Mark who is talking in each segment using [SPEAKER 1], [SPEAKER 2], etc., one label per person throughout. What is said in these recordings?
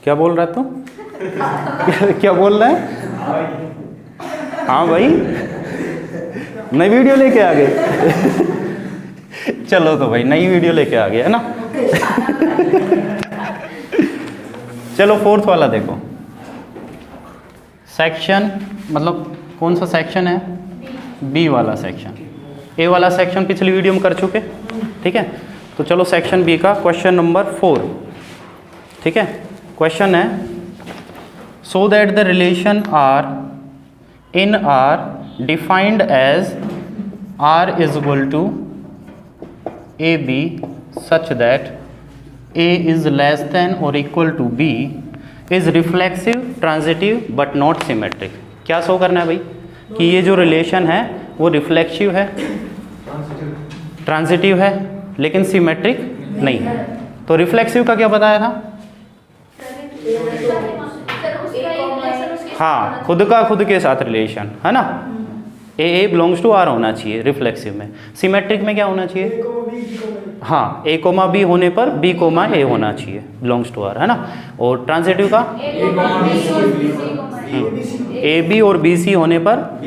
[SPEAKER 1] क्या बोल रहा है तू? क्या बोल रहा है? हाँ भाई, नई वीडियो लेके आ गए। चलो तो भाई नई वीडियो लेके आ गए है ना। चलो फोर्थ वाला देखो। सेक्शन मतलब कौन सा सेक्शन है? बी वाला सेक्शन। ए वाला सेक्शन पिछली वीडियो में कर चुके, ठीक है। तो चलो सेक्शन बी का क्वेश्चन नंबर 4, ठीक है। क्वेश्चन है so that the relation R in R defined as R is equal to A B such that A is less than और equal to B is reflexive transitive but not symmetric. क्या show करना है भाई कि ये जो relation है वो रिफ्लेक्सिव है, ट्रांजिटिव है, लेकिन सिमेट्रिक नहीं है। तो रिफ्लेक्सिव का क्या बताया था? हाँ, खुद का खुद के साथ रिलेशन है ना। ए बिलोंग्स टू आर होना चाहिए रिफ्लेक्सिव में। सिमेट्रिक में क्या होना चाहिए? हाँ, ए कोमा बी होने पर बी कोमा ए होना चाहिए, बिलोंग्स टू आर है ना। और ट्रांजिटिव का ए बी और बी सी होने पर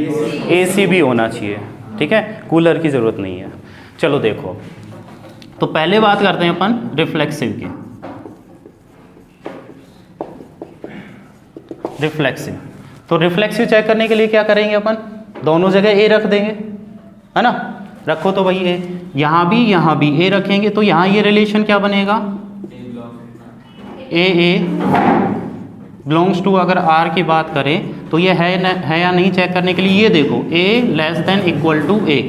[SPEAKER 1] ए सी भी होना चाहिए, ठीक है। कूलर की ज़रूरत नहीं है। चलो देखो, तो पहले बात करते हैं अपन रिफ्लेक्सिव की। रिफ्लेक्सिव, तो रिफ्लेक्सिव चेक करने के लिए क्या करेंगे अपन? दोनों जगह ए रख देंगे है ना। रखो तो भाई ए, यहाँ भी ए रखेंगे तो यहाँ ये रिलेशन क्या बनेगा? ए बिलोंग्स टू, अगर आर की बात करें तो ये है या नहीं चेक करने के लिए ये देखो ए लेस देन इक्वल टू ए।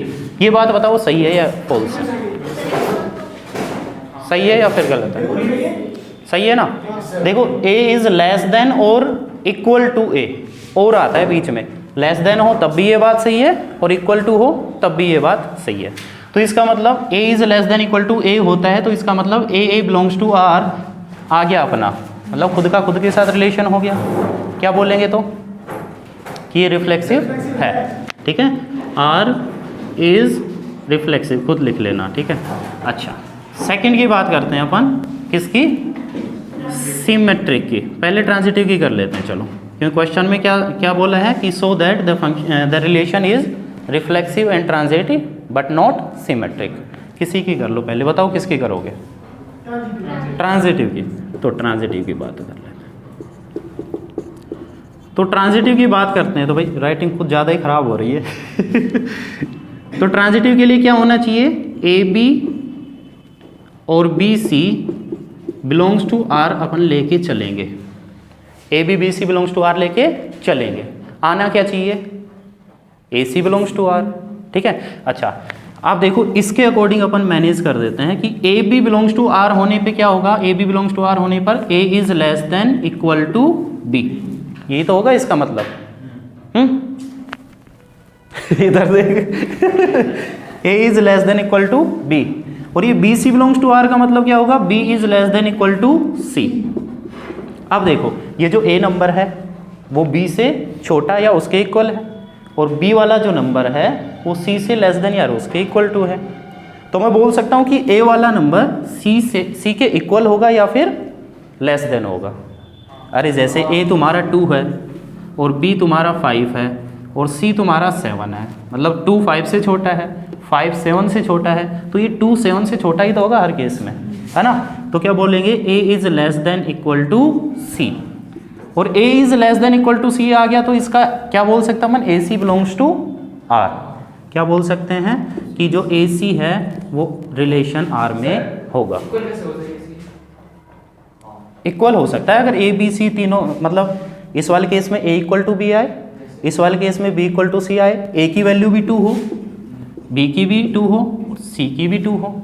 [SPEAKER 1] ये बात बताओ सही है या फॉल्स है? सही है या फिर गलत है? सही है ना। देखो ए इज लेस देन और इक्वल टू ए, और आता है बीच में। लेस देन हो तब भी ये बात सही है और इक्वल टू हो तब भी ये बात सही है। तो इसका मतलब A is less than equal to A होता है, तो इसका मतलब ए बिलोंग्स टू आर आ गया अपना, मतलब खुद का खुद के साथ रिलेशन हो गया। क्या बोलेंगे तो कि ये रिफ्लेक्सिव है, ठीक है। आर इज रिफ्लेक्सिव, खुद लिख लेना, ठीक है। अच्छा, सेकंड की बात करते हैं अपन, किसकी? सिमेट्रिक की। पहले ट्रांजिटिव की कर लेते हैं चलो, क्योंकि क्वेश्चन में क्या बोला है कि सो that the relation is reflexive and transitive but not symmetric. किसी की कर लो पहले, बताओ किसकी करोगे? ट्रांजिटिव की। तो ट्रांजिटिव की बात कर लेते हैं। तो ट्रांजिटिव की बात करते हैं, तो भाई राइटिंग कुछ ज़्यादा ही खराब हो रही है। तो ट्रांजिटिव के लिए क्या होना चाहिए? ए बी और B C belongs to R अपन लेके चलेंगे। A B B C belongs to R लेके चलेंगे। आना क्या चाहिए? A C belongs to R, ठीक है। अच्छा, आप देखो इसके अकॉर्डिंग अपन मैनेज कर देते हैं कि A B belongs to R होने पे क्या होगा? A B belongs to R होने पर A is less than equal to B, यही तो होगा इसका मतलब। इधर देख, A is less than equal to B, और ये B C belongs to R का मतलब क्या होगा? B is less than equal to C. अब देखो ये जो ए नंबर है वो बी से छोटा या उसके इक्वल है, और बी वाला जो नंबर है वो सी से लेस देन या उसके इक्वल टू है। तो मैं बोल सकता हूँ कि ए वाला नंबर सी के इक्वल होगा या फिर लेस देन होगा। अरे जैसे ए तुम्हारा 2 है और बी तुम्हारा 5 है और सी तुम्हारा 7 है, मतलब 2 5 से छोटा है, 5 7 से छोटा है, तो ये 2 7 से छोटा ही तो होगा हर केस में, है ना। तो क्या बोलेंगे? A is less than equal to C, और A is less than equal to C आ गया तो इसका क्या बोल सकता हूँ? A C belongs to R. क्या बोल सकते हैं कि जो ए सी है वो रिलेशन आर में होगा। इक्वल हो सकता है अगर ए बी सी तीनों, मतलब इस वाले केस में ए इक्वल टू बी आए, इस वाले केस में बी इक्वल टू सी आए, ए की वैल्यू भी 2 हो, बी की भी 2 हो, सी की भी 2 हो,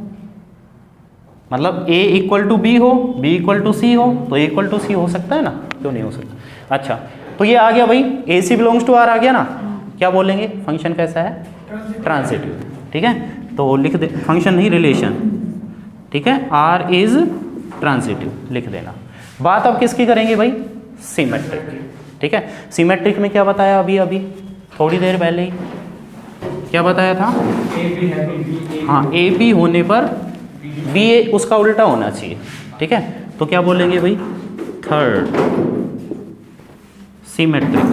[SPEAKER 1] मतलब ए इक्वल टू बी हो, बी इक्वल टू सी हो, तो ए इक्वल टू सी हो सकता है ना, क्यों नहीं हो सकता। अच्छा, तो ये आ गया भाई, ए सी बिलोंग्स टू आर आ गया ना। क्या बोलेंगे? फंक्शन कैसा है? ट्रांजिटिव, ठीक है। तो लिख दे, फंक्शन नहीं रिलेशन, ठीक है। आर इज ट्रांजिटिव लिख देना। बात अब किसकी करेंगे भाई? सिमेट्रिक, ठीक है। सिमेट्रिक में क्या बताया अभी थोड़ी देर पहले ही क्या बताया था? हाँ, ए बी होने पर बी ए उसका उल्टा होना चाहिए, ठीक है। तो क्या बोलेंगे भाई? थर्ड सिमेट्रिक,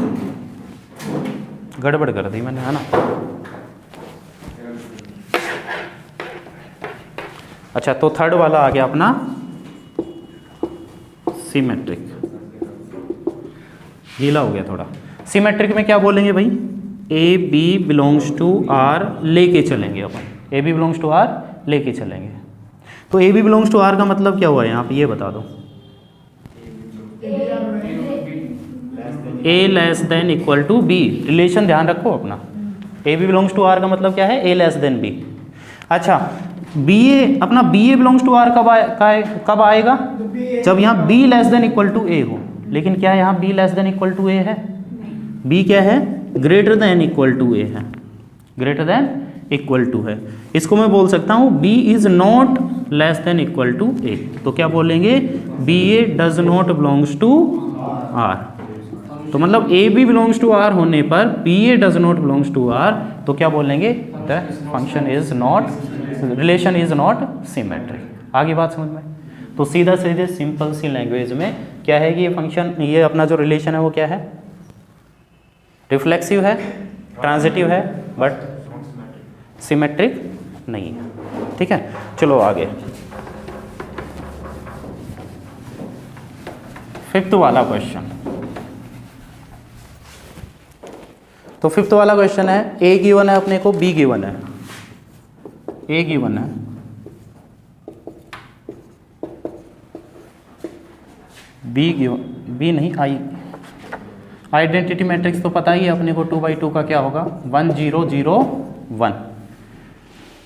[SPEAKER 1] गड़बड़ कर दी मैंने, है ना। अच्छा, तो थर्ड वाला आ गया अपना सिमेट्रिक, गीला हो गया थोड़ा। सिमेट्रिक में क्या बोलेंगे भाई, A B belongs to R लेके चलेंगे अपन, A B belongs to R लेके चलेंगे। तो A B belongs to R का मतलब क्या हुआ यहाँ पे, ये बता दो। A less than equal to B, relation ध्यान रखो अपना। A B belongs to R का मतलब क्या है, ए लेस देन बी। अच्छा, बी ए, अपना B A belongs to R कब आएगा, जब यहाँ B less than equal to A हो। लेकिन क्या यहाँ B less than equal to A है, बी क्या है, greater than equal to A है, ग्रेटर देन इक्वल टू है। इसको मैं बोल सकता हूँ B is not less than equal to A. तो क्या बोलेंगे, B A does not belongs to R. तो मतलब A B belongs to R होने पर B A does not belongs to R, तो क्या बोलेंगे, the function is not, relation is not symmetric. आगे बात समझ में। तो सीधा सीधे सिंपल सी लैंग्वेज में क्या है कि ये फंक्शन, ये अपना जो रिलेशन है वो क्या है, रिफ्लेक्सिव है, ट्रांजिटिव है, बट सिमेट्रिक नहीं है। ठीक है, चलो आगे। फिफ्थ वाला क्वेश्चन। तो फिफ्थ वाला क्वेश्चन है, ए गिवन है अपने को, बी गिवन है, ए गिवन है, बी गिवन, बी नहीं आई, आइडेंटिटी मैट्रिक्स तो पता ही है अपने को, 2×2 का क्या होगा, 1 0 0 1।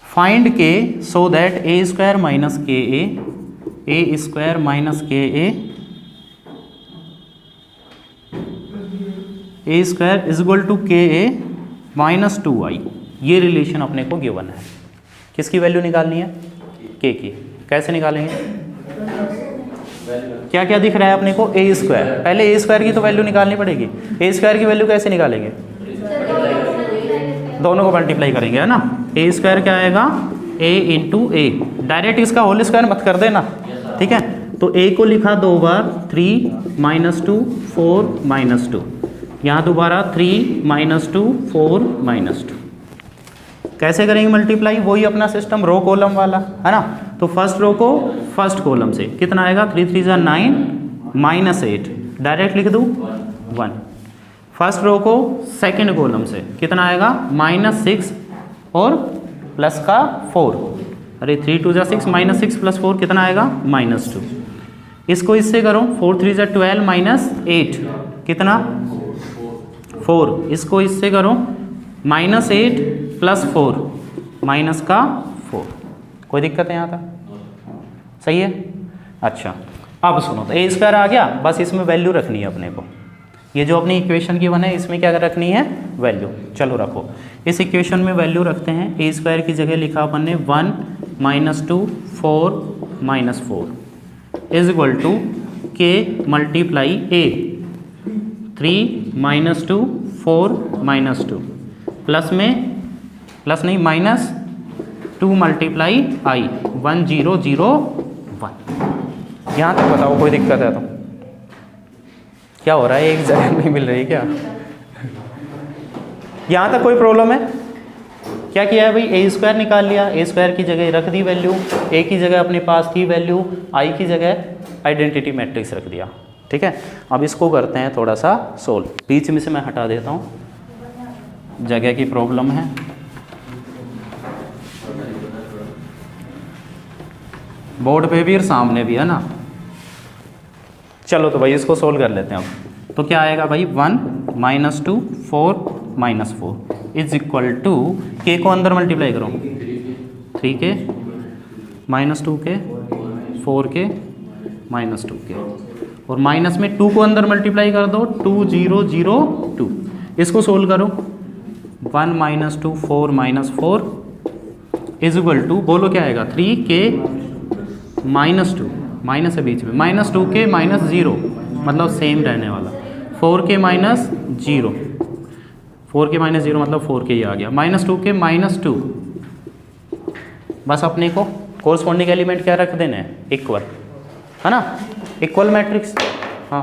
[SPEAKER 1] फाइंड के so that A square minus के ए स्क्वायर माइनस के ए स्क्वायर इज इक्वल टू के ए माइनस 2i। ये रिलेशन अपने को गिवन है। किसकी वैल्यू निकालनी है, के की। कैसे निकालेंगे, क्या क्या दिख रहा है अपने को, ए स्क्वायर, पहले ए स्क्वायर की तो वैल्यू निकालनी पड़ेगी। ए स्क्वायर की वैल्यू कैसे निकालेंगे, दोनों को मल्टीप्लाई करेंगे, है ना। ए स्क्वायर क्या आएगा, ए इंटू ए, डायरेक्ट इसका होल स्क्वायर मत कर देना, ठीक है। तो ए को लिखा 2 बार, 3 -2 4 -2, यहाँ दोबारा 3 -2 4 -2। कैसे करेंगे मल्टीप्लाई, वही अपना सिस्टम रो कॉलम वाला, है ना। तो फर्स्ट रो को फर्स्ट कॉलम से कितना आएगा, 3 3 9 -8, डायरेक्ट लिख दूँ 1। फर्स्ट रो को सेकंड कॉलम से कितना आएगा, -6 और प्लस का 4, अरे 3 2 6 -6 + 4 कितना आएगा, -2। इसको इससे करो, 4 3 12 -8 कितना 4। इसको इससे करो, -8 + 4 -4। कोई दिक्कत है यहाँ तक, सही है। अच्छा, अब सुनो, तो ए स्क्वायर आ गया, बस इसमें वैल्यू रखनी है अपने को। ये जो अपनी इक्वेशन की बने, इसमें क्या रखनी है, वैल्यू। चलो रखो, इस इक्वेशन में वैल्यू रखते हैं। ए स्क्वायर की जगह लिखा अपन ने 1 -2 4 -4 इज इक्वल टू के मल्टीप्लाई ए 3 -2 4 -2 प्लस में, प्लस नहीं -2 मल्टीप्लाई आई 1 0 0 1। यहाँ तक बताओ, कोई दिक्कत है तो। क्या हो रहा है, एक जगह नहीं मिल रही क्या, यहाँ तक कोई प्रॉब्लम है। क्या किया है भाई, ए स्क्वायर निकाल लिया, ए स्क्वायर की जगह रख दी वैल्यू, ए की जगह अपने पास थी वैल्यू, आई की जगह आइडेंटिटी मैट्रिक्स रख दिया, ठीक है। अब इसको करते हैं थोड़ा सा सोल्व। बीच में से मैं हटा देता हूँ, जगह की प्रॉब्लम है। बोर्ड पे भी और सामने भी, है ना। चलो तो भाई इसको सोल्व कर लेते हैं अब। तो क्या आएगा भाई, 1 -2 4 -4 इज इक्वल टू, के को अंदर मल्टीप्लाई करो, 3 के -2 के 4 के -2 के, और माइनस में 2 को अंदर मल्टीप्लाई कर दो, 2 0 0 2। इसको सोल्व करो, 1 -2 4 -4 इज इक्वल टू, बोलो क्या आएगा, 3 के -2, माइनस है बीच में, -2 के -0 मतलब सेम रहने वाला, 4 के -0, 4 के -0 मतलब 4 के ही आ गया, -2 के -2। बस अपने को कोरस्पॉन्डिंग एलिमेंट क्या रख देना है, इक्वल, है ना, इक्वल मैट्रिक्स। हाँ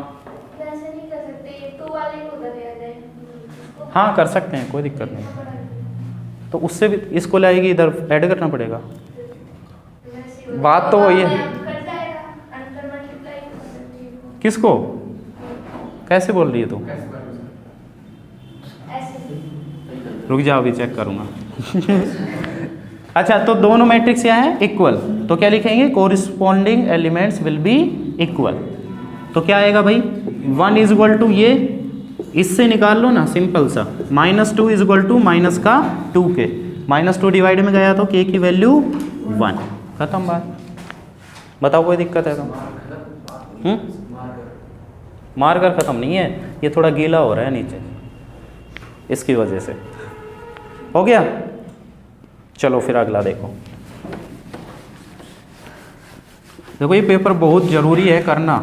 [SPEAKER 2] वैसे नहीं कर सकते, टू वाले को उधर ले आ जाए।
[SPEAKER 1] हाँ कर सकते हैं, कोई दिक्कत नहीं। तो उससे भी इसको लाएगी इधर, ऐड करना पड़ेगा। बात तो वही है।
[SPEAKER 2] कट जाएगा, अंतर मल्टीप्लाई कर सकते हैं।
[SPEAKER 1] किसको कैसे बोल रही है तू?
[SPEAKER 2] ऐसे
[SPEAKER 1] रुक जाओ अभी चेक करूँगा। अच्छा, तो दोनों मैट्रिक्स क्या है? इक्वल। तो क्या लिखेंगे? Corresponding elements will be equal. तो क्या आएगा भाई? 1 इज इक्वल टू ये, इससे निकाल लो ना, सिंपल सा। -2 इज इक्वल टू माइनस का 2k, -2 डिवाइड में गया तो k की वैल्यू 1, खत्म बात। बताओ कोई दिक्कत है तो? मार्कर खत्म नहीं है, ये थोड़ा गीला हो रहा है नीचे, इसकी वजह से। हो गया? चलो फिर अगला देखो। देखो ये पेपर बहुत ज़रूरी है करना,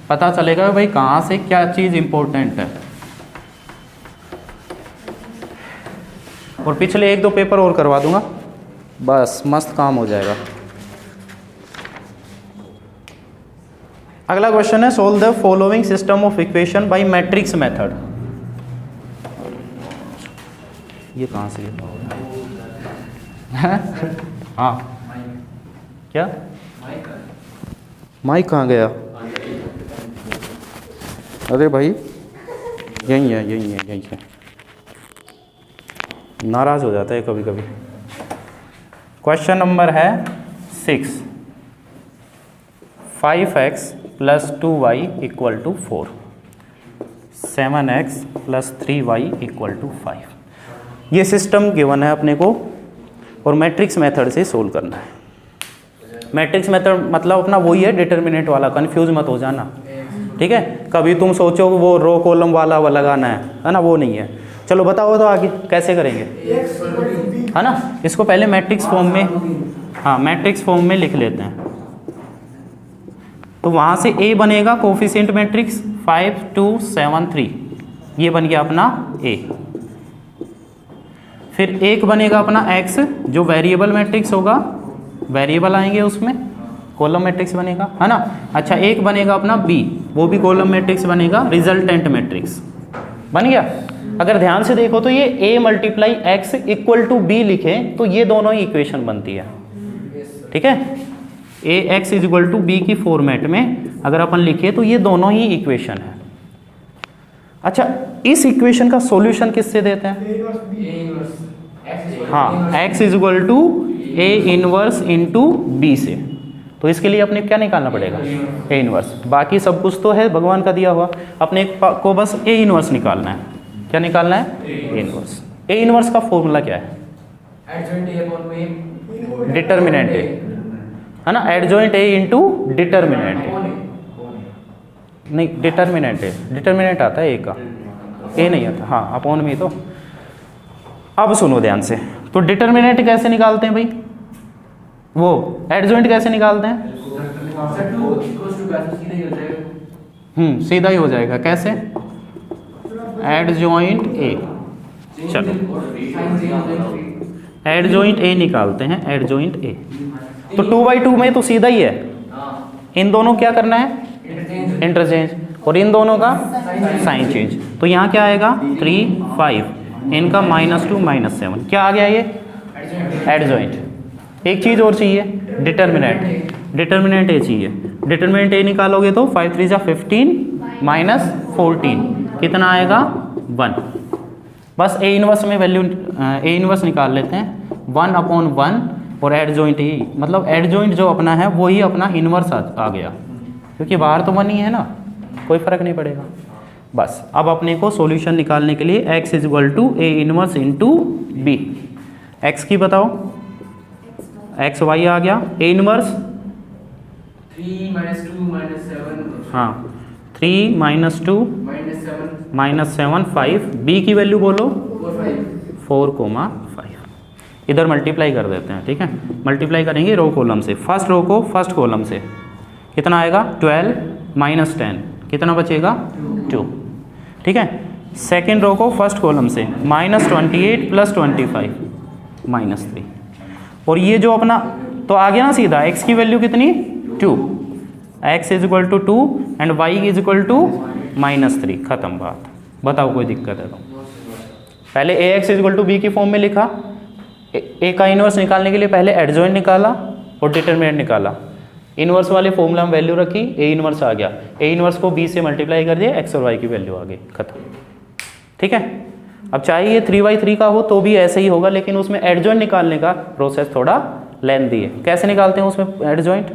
[SPEAKER 1] पता चलेगा भाई कहाँ से क्या चीज़ इम्पोर्टेंट है। और पिछले 1-2 पेपर और करवा दूंगा, बस मस्त काम हो जाएगा। अगला क्वेश्चन है, solve the following system of equation by matrix method. ये कहाँ से है? हाँ क्या माइक कहाँ गया? अरे भाई यही है, यही है, यही है। नाराज़ हो जाता है कभी कभी। क्वेश्चन नंबर है 6, 5x + 2y = 4, 7x + 3y = 5। ये सिस्टम गिवन है अपने को और मैट्रिक्स मेथड से सोल्व करना है। मैट्रिक्स मेथड मतलब अपना वही है डिटर्मिनेंट वाला, कंफ्यूज मत हो जाना, ठीक है? कभी तुम सोचो वो रो कॉलम वाला लगाना है ना, वो नहीं है। चलो बताओ तो आगे कैसे करेंगे, है ना? इसको पहले मैट्रिक्स फॉर्म में, हाँ मैट्रिक्स फॉर्म में लिख लेते हैं। तो वहाँ से A बनेगा कोफिशिएंट मैट्रिक्स 5 2 7 3, ये बन गया अपना A। फिर एक बनेगा अपना X जो वेरिएबल मैट्रिक्स होगा, वेरिएबल आएंगे उसमें, कॉलम मैट्रिक्स बनेगा, है ना? अच्छा, एक बनेगा अपना B, वो भी कॉलम मैट्रिक्स बनेगा, रिजल्टेंट मैट्रिक्स बन गया। अगर ध्यान से देखो तो ये A × X = B लिखें तो ये दोनों ही इक्वेशन बनती है, ठीक है? AX = B की फॉर्मेट में अगर अपन लिखे तो ये दोनों ही इक्वेशन है। अच्छा, इस इक्वेशन का सॉल्यूशन किससे देते हैं? हाँ, x = A इनवर्स × B से। तो इसके लिए अपने क्या निकालना पड़ेगा? A inverse. बाकी सब कुछ तो है भगवान का दिया हुआ, अपने को बस A इनवर्स निकालना है। क्या निकालना है? A inverse. A इनवर्स का फॉर्मूला क्या है? डिटर्मिनेंट A, है ना? एडजॉइंट A × डिटर्मिनेंट A, नहीं डिटर्मिनेंट A, डिटर्मिनेंट आता है A का, A नहीं आता, हाँ अपॉन में। तो अब सुनो ध्यान से, तो डिटर्मिनेंट कैसे निकालते हैं भाई? वो एडजॉइंट कैसे निकालते हैं? सीधा ही हो जाएगा। कैसे? Adjoint A। चलो एडजॉइंट A निकालते हैं, एडजॉइंट A। तो 2/2 में तो सीधा ही है, इन दोनों क्या करना है? इंटरचेंज, और इन दोनों का साइन चेंज। तो यहाँ क्या आएगा? 3 5, इनका -2 -7, क्या आ गया? ये एडजॉइंट। एक चीज़ और चाहिए, डिटर्मिनेंट। डिटर्मिनेंट A चाहिए। डिटर्मिनेंट A निकालोगे तो 5 3 जा 15 -14, कितना आएगा? 1। बस A इनवर्स में वैल्यू A इनवर्स निकाल लेते हैं, 1/1 और एडजॉइंट ही, मतलब एडजॉइंट जो अपना है वही अपना इनवर्स आ गया, क्योंकि बाहर तो 1 ही है ना, कोई फर्क नहीं पड़ेगा। बस अब अपने को सॉल्यूशन निकालने के लिए x = A inverse × B। x की बताओ, x y आ गया, A इनवर्स
[SPEAKER 3] 3 -2 -7,
[SPEAKER 1] हाँ 3 -2 -7 5, B की वैल्यू बोलो 4,5। इधर मल्टीप्लाई कर देते हैं, ठीक है? मल्टीप्लाई करेंगे रो कॉलम से, फर्स्ट रो को फर्स्ट कॉलम से, कितना आएगा? 12 - 10, कितना बचेगा? 2, ठीक है? सेकेंड रो को फर्स्ट कॉलम से, -28 + 25 -3, और ये जो अपना तो आ गया ना सीधा, x की वैल्यू कितनी? 2, x is equal to 2 and y is equal to -3, खत्म बात। बताओ कोई दिक्कत है तो? पहले ax is equal to b की फॉर्म में लिखा, a का इनवर्स निकालने के लिए पहले एडजॉइंट निकाला और डिटरमिनेंट निकाला, इनवर्स वाले फॉर्मूला में वैल्यू रखी, a इनवर्स आ गया, a इनवर्स को b से मल्टीप्लाई कर दिया, x और y की वैल्यू आ गई, खत्म। ठीक है, अब चाहे ये 3/3 का हो तो भी ऐसे ही होगा, लेकिन उसमें एडजॉइंट निकालने का प्रोसेस थोड़ा लेंथी है। कैसे निकालते हैं उसमें एडजॉइंट?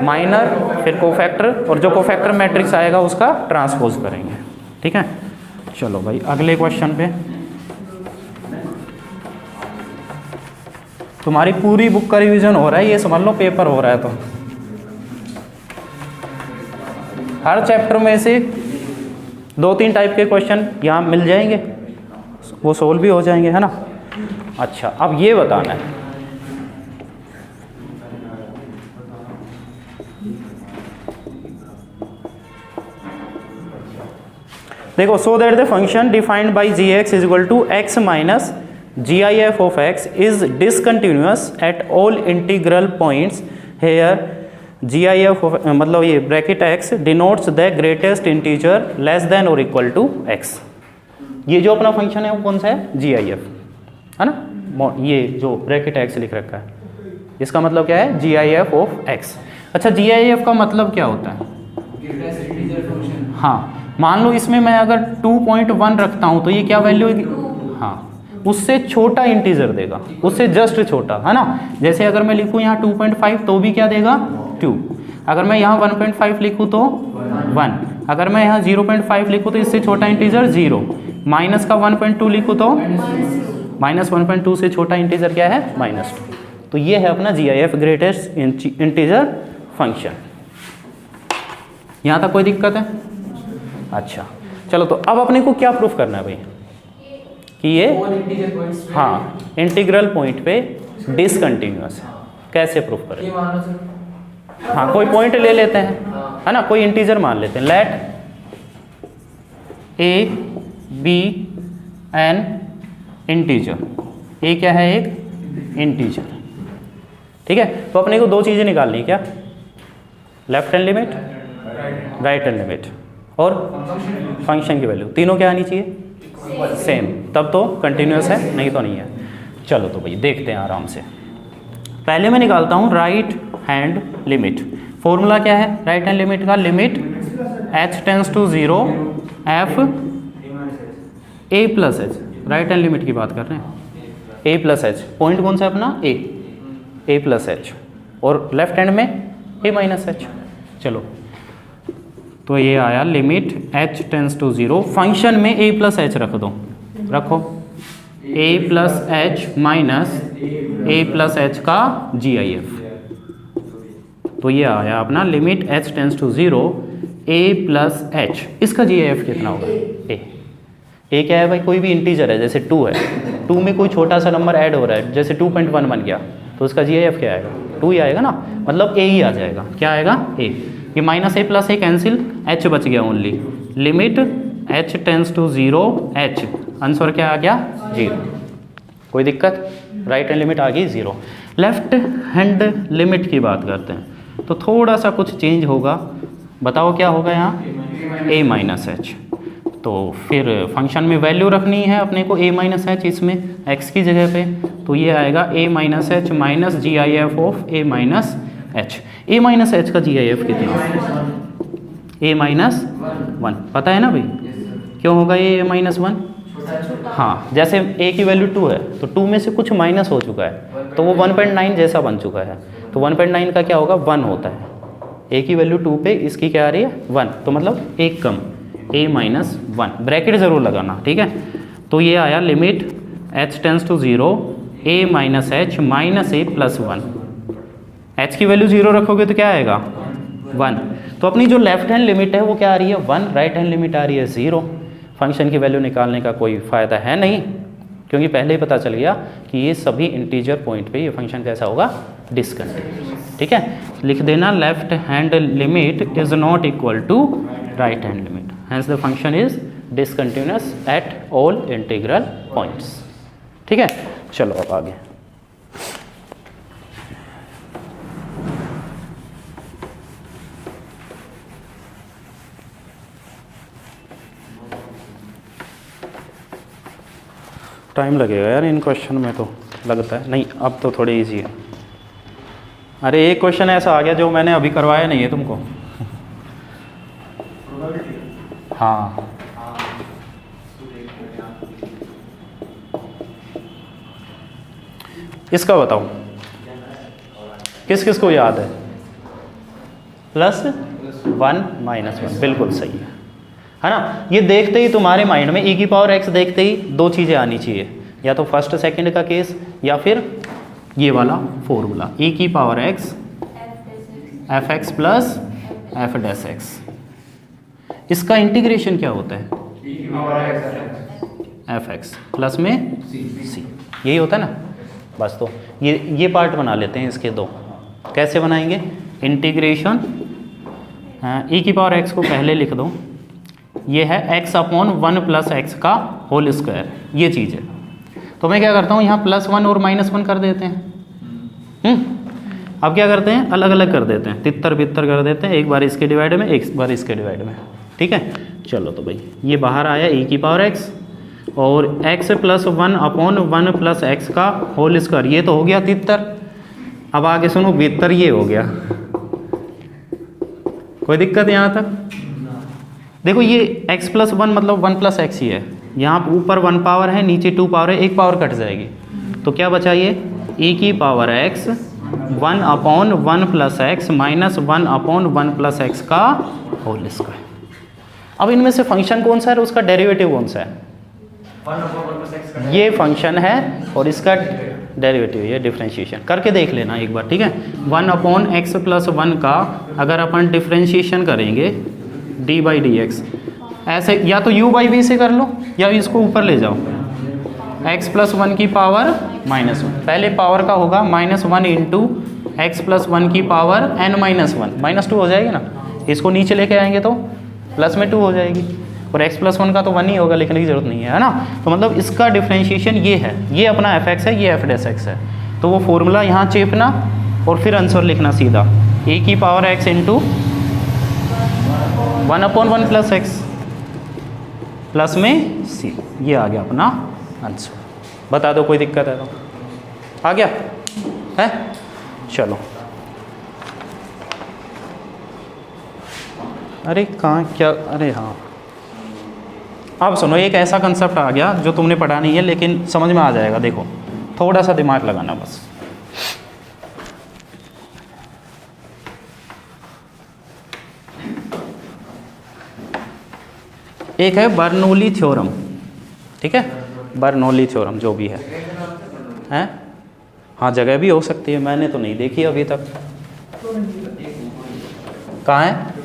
[SPEAKER 1] माइनर, फिर कोफैक्टर, और जो कोफैक्टर मैट्रिक्स आएगा उसका ट्रांसपोज करेंगे। ठीक है, चलो भाई अगले क्वेश्चन पे। तुम्हारी पूरी बुक का रिवीजन हो रहा है, ये समझ लो पेपर हो रहा है। तो हर चैप्टर में से 2-3 टाइप के क्वेश्चन यहाँ मिल जाएंगे, वो सोल्व भी हो जाएंगे, है ना। अच्छा, अब ये बताना है, देखो, so that the function defined by G X is equal to X minus G I F of X is discontinuous at all integral points here G I F मतलब ये bracket X denotes the greatest integer less than और equal to X. ये जो अपना function है वो कौन सा है? जी आई एफ, है ना। ये जो ब्रैकेट एक्स लिख रखा है इसका मतलब क्या है? जी आई एफ ऑफ एक्स। अच्छा, जी आई एफ का मतलब क्या होता है? हाँ, मान लो इसमें मैं अगर 2.1 रखता हूँ तो ये क्या वैल्यू होगी? हाँ, उससे छोटा इंटीजर देगा, उससे जस्ट छोटा, है ना। जैसे अगर मैं लिखूँ यहाँ 2.5 तो भी क्या देगा? 2। अगर मैं यहाँ 1.5 लिखूँ तो 1। अगर मैं यहाँ 0.5 लिखूँ तो इससे छोटा इंटीजर 0। माइनस का 1.2 लिखूँ तो माइनस 1.2 से छोटा इंटीजर क्या है? -2। तो ये है अपना G I F, greatest integer function. यहाँ तक कोई दिक्कत है? अच्छा, चलो, तो अब अपने को क्या प्रूफ करना है भाई? कि ये हाँ इंटीग्रल पॉइंट पे डिसकंटिन्यूअस है। कैसे प्रूफ करें? हाँ, कोई पॉइंट ले लेते हैं, है ना, कोई इंटीजर मान लेते हैं। Let A be an integer, A क्या है? एक इंटीजर। ठीक है, तो अपने को 2 चीज़ें निकालनी है, क्या? Left hand limit, right hand limit, और फंक्शन की वैल्यू। तीनों क्या आनी चाहिए? सेम, तब तो कंटिन्यूअस है, नहीं तो नहीं है। चलो तो भाई देखते हैं आराम से। पहले मैं निकालता हूँ राइट हैंड लिमिट। फॉर्मूला क्या है राइट हैंड लिमिट का? Limit h tends to 0 f a plus H. Right hand limit की बात कर रहे हैं। a प्लस एच, पॉइंट कौन सा है अपना? a प्लस एच, और लेफ्ट हैंड में a माइनस एच। चलो, तो ये आया limit h tends to 0, function में a प्लस एच रख दो, रखो a plus H minus a plus H का जी आई एफ। तो ये आया अपना limit h tends to 0 a plus H. इसका जी आई एफ कितना होगा? a क्या है भाई? कोई भी इंटीजर है, जैसे 2 है, 2 में कोई छोटा सा नंबर ऐड हो रहा है, जैसे 2.1 बन गया तो उसका जी आई एफ क्या आएगा? 2 ही आएगा ना, मतलब a ही आ जाएगा। क्या आएगा? a। ये minus a plus a cancel, h बच गया only. Limit h tends to 0 h, answer क्या आ गया? 0। कोई दिक्कत? राइट हैंड लिमिट आ गई 0। लेफ्ट हैंड लिमिट की बात करते हैं तो थोड़ा सा कुछ चेंज होगा। बताओ क्या होगा यहाँ? a minus H. तो फिर फंक्शन में वैल्यू रखनी है अपने को a माइनस एच, इसमें x की जगह पे, तो ये आएगा a minus H minus G I F of a minus H. a minus H का जी आई एफ कितना? a minus 1। पता है ना भाई क्यों होगा ये a माइनस 1? हाँ, जैसे a की वैल्यू 2 है तो 2 में से कुछ माइनस हो चुका है तो वो 1.9 जैसा बन चुका है, तो 1.9 का क्या होगा? 1 होता है। a की वैल्यू 2 पे, इसकी क्या आ रही है? 1, तो मतलब एक कम, a माइनस 1, ब्रैकेट ज़रूर लगाना, ठीक है। तो ये आया limit h tends to 0 a minus H minus a plus 1। h की वैल्यू 0 रखोगे तो क्या आएगा? 1। तो अपनी जो लेफ्ट हैंड लिमिट है वो क्या आ रही है? 1। राइट हैंड लिमिट आ रही है 0। फंक्शन की वैल्यू निकालने का कोई फ़ायदा है नहीं, क्योंकि पहले ही पता चल गया कि ये सभी इंटीजर पॉइंट पे ये फंक्शन कैसा होगा? डिसकंटिन्यूअस। ठीक है, लिख देना left hand limit is not equal to right hand limit, hence the function is discontinuous at all integral points. ठीक है, चलो अब आगे। टाइम लगेगा यार इन क्वेश्चन में, तो लगता है नहीं, अब तो थोड़े इजी है। अरे एक क्वेश्चन ऐसा आ गया जो मैंने अभी करवाया नहीं है तुमको। हाँ इसका बताओ, किस किस को याद है? +1 -1 बिल्कुल सही है ना। ये देखते ही तुम्हारे माइंड में e⁻x देखते ही दो चीज़ें आनी चाहिए, या तो फर्स्ट सेकंड का केस या फिर ये वाला formula e⁻x fx plus f'(x). इसका इंटीग्रेशन क्या होता है? fx प्लस में c, यही होता है ना। बस तो ये पार्ट बना लेते हैं इसके दो। कैसे बनाएंगे? इंटीग्रेशन e⁻x को पहले लिख दो, ये है x/1 + x का होल स्क्वायर, ये चीज़ है। तो मैं क्या करता हूँ यहाँ +1 और -1 कर देते हैं। अब क्या करते हैं? अलग अलग कर देते हैं, तितर बितर कर देते हैं, एक बार इसके डिवाइड में एक बार इसके डिवाइड में। ठीक है, चलो तो भाई ये बाहर आया e⁻x और x +1/1 + x का होल स्क्वायर, ये तो हो गया तितर। अब आगे सुनो, बितर ये हो गया। कोई दिक्कत यहाँ तक? देखो ये x +1 मतलब 1 + x ही है, यहाँ ऊपर 1 पावर है, नीचे 2 पावर है, 1 पावर कट जाएगी, तो क्या बचा ये e⁻x 1/1 + x - 1/1 + x का होल स्क्वायर। अब इनमें से फंक्शन कौन सा है और उसका डेरिवेटिव कौन सा है?
[SPEAKER 3] 1/1
[SPEAKER 1] ये फंक्शन है और इसका डेरिवेटिव, ये डिफरेंशिएशन करके देख लेना एक बार। ठीक है, 1/x + 1 का अगर अपन डिफरेंशिएशन करेंगे d/dx, ऐसे या तो u/v से कर लो या इसको ऊपर ले जाओ, x + 1 की पावर -1, पहले पावर का होगा -1 × x + 1 की पावर n-1 -2 हो जाएगी ना। इसको नीचे लेके आएंगे तो +2 हो जाएगी, और x + 1 का तो 1 ही होगा, लिखने की जरूरत नहीं है ना। तो मतलब इसका डिफरेंशिएशन ये है, ये अपना f(x) है, ये f'(x) है। तो वो फॉर्मूला यहाँ चेपना और फिर आंसर लिखना सीधा, e⁻x × 1/1 + x प्लस में c, ये आ गया अपना आंसर। बता दो कोई दिक्कत है तो? आ गया है? चलो, अरे कहाँ क्या, अरे हाँ, अब सुनो, एक ऐसा कंसेप्ट आ गया जो तुमने पढ़ा नहीं है लेकिन समझ में आ जाएगा। देखो थोड़ा सा दिमाग लगाना बस। एक है बर्नौली थ्योरम, ठीक है, बर्नौली थ्योरम जो भी है, हैं? हाँ जगह भी हो सकती है, मैंने तो नहीं देखी अभी तक। कहाँ है?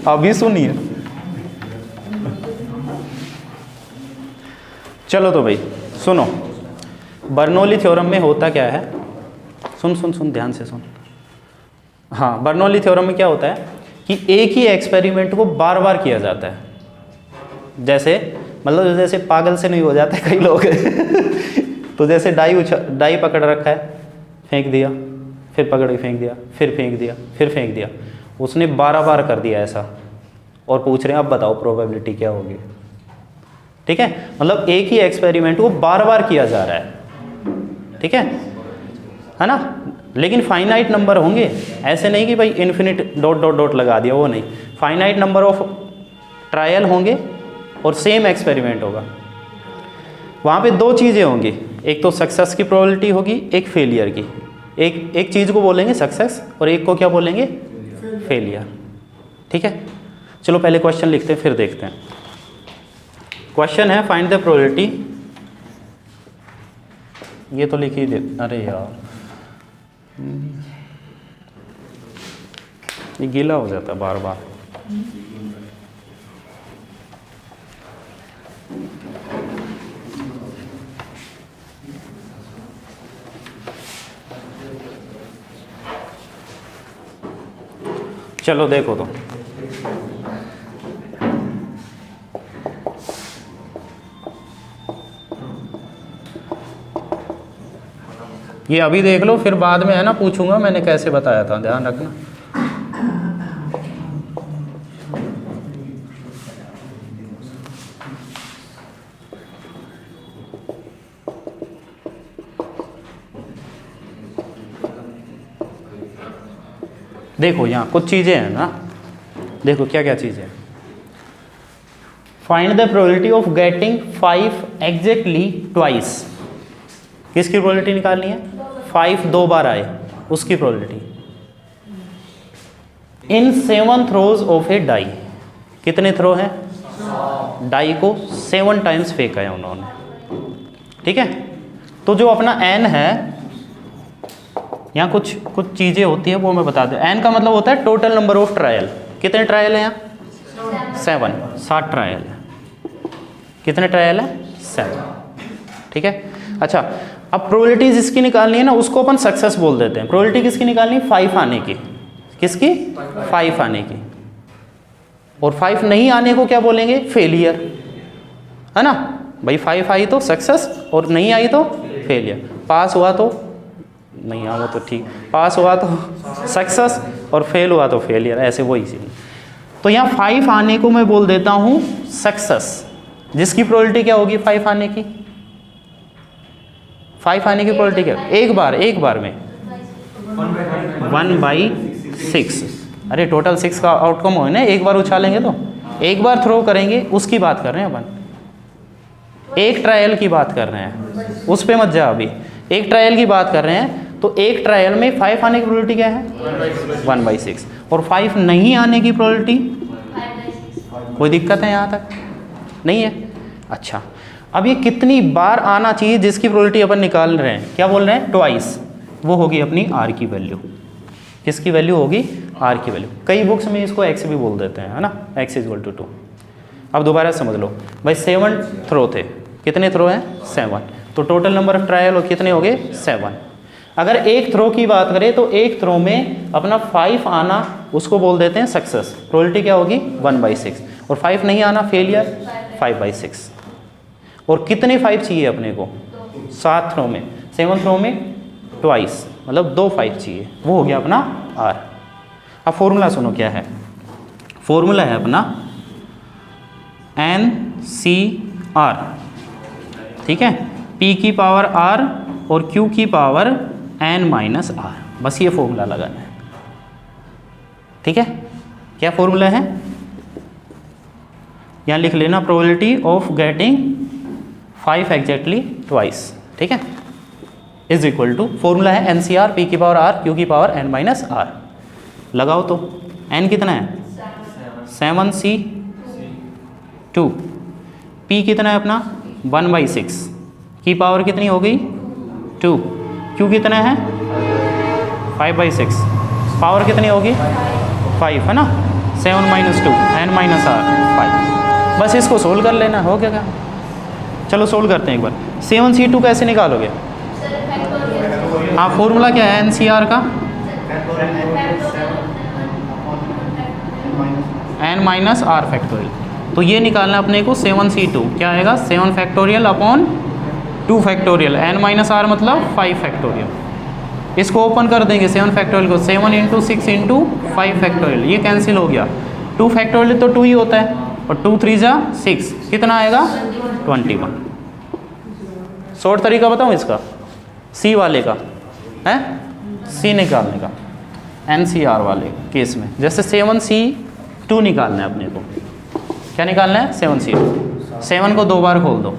[SPEAKER 1] अभी सुनिए। चलो तो भाई सुनो, बर्नौली थ्योरम में होता क्या है? सुन सुन सुन ध्यान से सुन। हाँ, बर्नौली थ्योरम में क्या होता है कि एक ही एक्सपेरिमेंट को बार बार किया जाता है। जैसे मतलब जैसे पागल से नहीं हो जाते कई लोग तो जैसे डाई पकड़ रखा है, फेंक दिया, फिर पकड़ के फेंक दिया, फिर फेंक दिया, फिर फेंक दिया, उसने 12 बार कर दिया ऐसा, और पूछ रहे हैं अब बताओ प्रोबेबिलिटी क्या होगी। ठीक है, मतलब एक ही एक्सपेरिमेंट को बार बार किया जा रहा है, ठीक है ना। लेकिन फाइनाइट नंबर होंगे, ऐसे नहीं कि भाई इन्फिनिट डॉट डॉट डॉट लगा दिया, वो नहीं। फाइनाइट नंबर ऑफ ट्रायल होंगे और सेम एक्सपेरिमेंट होगा। वहाँ पे दो चीज़ें होंगी, एक तो सक्सेस की प्रोबेबिलिटी होगी, एक फेलियर की। एक चीज़ को बोलेंगे सक्सेस और एक को क्या बोलेंगे? फेलियर। ठीक है, चलो पहले क्वेश्चन लिखते हैं फिर देखते हैं। क्वेश्चन है फाइंड द प्रोबेबिलिटी, ये तो लिख ही दे, अरे यार ये गीला हो जाता है बार बार। चलो देखो तो, ये अभी देख लो, फिर बाद में है ना पूछूंगा मैंने कैसे बताया था, ध्यान रखना। देखो यहाँ कुछ चीज़ें हैं ना, देखो क्या क्या चीज़ें हैं। Find the probability of getting 5 exactly twice. किसकी प्रोबेबिलिटी निकालनी है? 5 दो बार आए उसकी probability. In 7 throws of a die, कितने थ्रो हैं? डाई को 7 टाइम्स फेंका है उन्होंने, ठीक है। तो जो अपना एन है, यहाँ कुछ चीज़ें होती है वो मैं बता दूँ। एन का मतलब होता है टोटल नंबर ऑफ ट्रायल। कितने ट्रायल हैं यहाँ? 7 ट्रायल है। कितने ट्रायल है? 7, ठीक है। अच्छा, अब प्रोबेबिलिटीज इसकी निकालनी है ना, उसको अपन सक्सेस बोल देते हैं। प्रोबेबिलिटी किसकी निकालनी है? 5 आने की। किसकी? 5 आने की। और 5 नहीं आने को क्या बोलेंगे? फेलियर, है ना भाई। 5 आई तो सक्सेस और नहीं आई तो फेलियर। पास हुआ तो नहीं आया तो ठीक, पास हुआ तो सक्सेस और फेल हुआ तो फेलियर, ऐसे वो इसी। तो यहाँ 5 आने को मैं बोल देता हूँ सक्सेस, जिसकी प्रोबेबिलिटी क्या होगी 5 आने की? 5 आने की प्रोबेबिलिटी क्या? एक बार में 1/6। अरे टोटल 6 का आउटकम हो ना, एक बार उछालेंगे तो एक बार थ्रो करेंगे, उसकी बात कर रहे हैं अपन। एक ट्रायल की बात कर रहे हैं, उस पे मत जा अभी। एक ट्रायल की बात कर रहे हैं, तो एक ट्रायल में 5 आने की प्रोबेबिलिटी क्या है? 1/6। और 5 नहीं आने की प्रोबेबिलिटी? कोई दिक्कत है यहाँ तक? नहीं है। अच्छा, अब ये कितनी बार आना चाहिए जिसकी प्रोबेबिलिटी अपन निकाल रहे हैं? क्या बोल रहे हैं? ट्वाइस। वो होगी अपनी आर की वैल्यू। किसकी वैल्यू होगी? आर की वैल्यू। कई बुक्स में इसको एक्स भी बोल देते हैं, है ना, x = 2। अब दोबारा समझ लो भाई, 7 थ्रो थे। कितने थ्रो हैं? 7। तो टोटल नंबर ऑफ ट्रायल कितने हो गए? 7। अगर एक थ्रो की बात करें तो एक थ्रो में अपना 5 आना उसको बोल देते हैं सक्सेस। प्रोबेबिलिटी क्या होगी? 1/6। और 5 नहीं आना फेलियर, 5/6। और कितने 5 चाहिए अपने को? 7 थ्रो में। 7 थ्रो में ट्वाइस, मतलब 2 5 चाहिए। वो हो गया अपना आर। अब फॉर्मूला सुनो क्या है। फॉर्मूला है अपना NCR, ठीक है। P की पावर R और Q की पावर n-r। बस ये फॉर्मूला लगाना है, ठीक है। क्या फॉर्मूला है? यहाँ लिख लेना, probability of getting 5 exactly twice, ठीक है, इज इक्वल टू, फॉर्मूला है NCR, P की पावर R, Q की पावर n-r। लगाओ तो n कितना है? 7C2। P कितना है अपना? 1/6 की पावर कितनी हो गई? 2। Q कितना है? 5/6 पावर कितनी होगी? 5, है ना। 7 - 2 n-r 5। बस इसको सोल्व कर लेना, हो गया क्या? चलो सोल्व करते हैं एक बार। 7C2 कैसे निकालोगे? हाँ, फॉर्मूला क्या है NCR का? n-r factorial. तो ये निकालना अपने को 7C2 क्या आएगा? 7 फैक्टोरियल अपॉन 2 फैक्टोरियल, n-r मतलब 5 फैक्टोरियल। इसको ओपन कर देंगे 7 फैक्टोरियल को, 7 × 6 × 5 फैक्टोरियल, ये कैंसिल हो गया। 2 फैक्टोरियल तो 2 ही होता है, और 2 3 जा 6, कितना आएगा? 21। शॉर्ट तरीका बताऊँ इसका? C वाले का है, C निकालने का NCR वाले केस में। जैसे 7C2 निकालना है अपने को। क्या निकालना है? 7C2। 7 को 2 बार खोल दो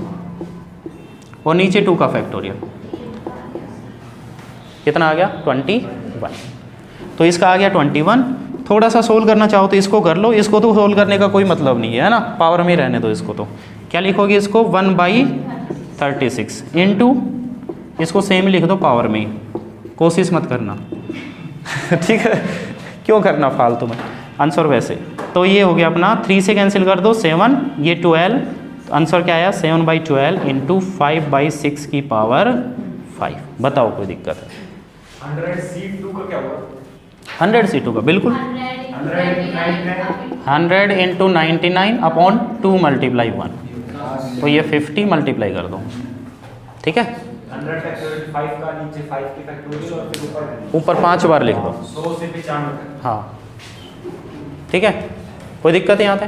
[SPEAKER 1] और नीचे 2 का फैक्टोरियल, कितना आ गया? 21। तो इसका आ गया 21। थोड़ा सा सोल्व करना चाहो तो इसको कर लो, इसको तो सोल्व करने का कोई मतलब नहीं है ना, पावर में रहने दो इसको। तो क्या लिखोगे इसको? 1/36 इंटू, इसको सेम लिख दो पावर में ही, कोशिश मत करना ठीक है, क्यों करना फालतू में आंसर वैसे। तो ये हो गया अपना, 3 से कैंसिल कर दो 7, ये 12, आंसर क्या आया? 7/12 इंटू 5/6 की पावर 5। बताओ कोई दिक्कत है?
[SPEAKER 3] 100C2 का क्या हुआ?
[SPEAKER 1] 100C2 का बिल्कुल 100 इंटू 99 अपॉन 2 × 1, तो ये 50 मल्टीप्लाई कर दो, ठीक है।
[SPEAKER 3] 100 फैक्टोरियल 5 का, नीचे 5 की फैक्टोरियल और फिर
[SPEAKER 1] ऊपर 5 बार लिख दो।
[SPEAKER 3] 100 से 95।
[SPEAKER 1] हाँ ठीक है, कोई दिक्कत है यहाँ पे?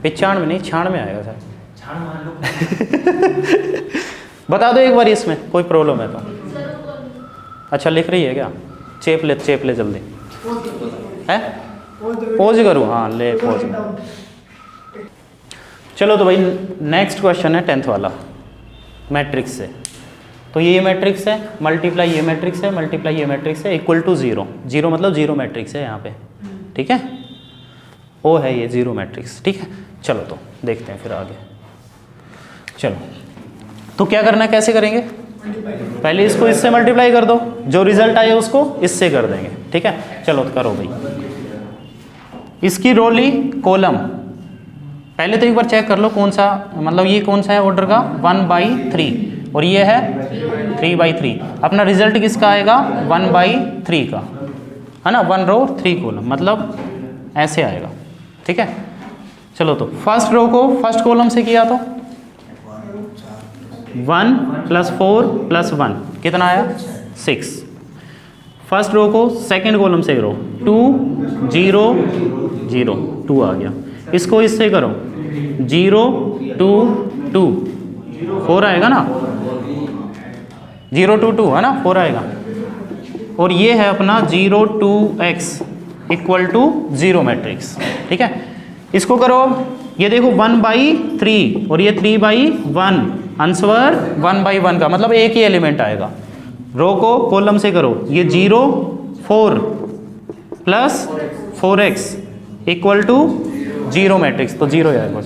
[SPEAKER 1] 95 नहीं, 96 आएगा सर।
[SPEAKER 3] 96 मान लो।
[SPEAKER 1] बता दो एक बार इसमें कोई प्रॉब्लम है तो। अच्छा लिख रही है क्या? चेप ले जल्दी। है, पॉज करूँ, हाँ ले पॉज। चलो तो भाई नेक्स्ट क्वेश्चन है 10th वाला मैट्रिक्स से। तो ये मैट्रिक्स है, मल्टीप्लाई ये मैट्रिक्स है, मल्टीप्लाई ये मैट्रिक्स है, इक्वल टू जीरो। जीरो मतलब जीरो मैट्रिक्स है यहाँ पे, ठीक है। ओ है ये जीरो मैट्रिक्स, ठीक है। चलो तो देखते हैं फिर आगे। चलो तो क्या करना है, कैसे करेंगे, पहले इसको इससे मल्टीप्लाई कर दो, जो रिजल्ट आए उसको इससे कर देंगे, ठीक है। चलो तो करो भाई। इसकी रो ली कॉलम, पहले तो एक बार चेक कर लो कौन सा, मतलब ये कौन सा है ऑर्डर का, 1/3 और ये है 3/3। अपना रिजल्ट किसका आएगा, 1/3 का, है ना। 1 रो 3 कॉलम, मतलब ऐसे आएगा, ठीक है। चलो तो फर्स्ट रो को फर्स्ट कॉलम से किया तो 1 + 4 + 1 कितना आया, 6। फर्स्ट रो को सेकंड कॉलम से करो, 2 0 0 2 आ गया। इसको इससे करो, 0 2 2 4 आएगा ना, 0 2 2 है ना, 4 आएगा। और ये है अपना 0 2x = 0 मैट्रिक्स, ठीक है। इसको करो, ये देखो 1/3 और ये 3/1, आंसर 1/1 का, मतलब एक ही एलिमेंट आएगा। रो को कॉलम से करो, ये 0 4 + 4x = 0 मैट्रिक्स, तो 0 आएगा।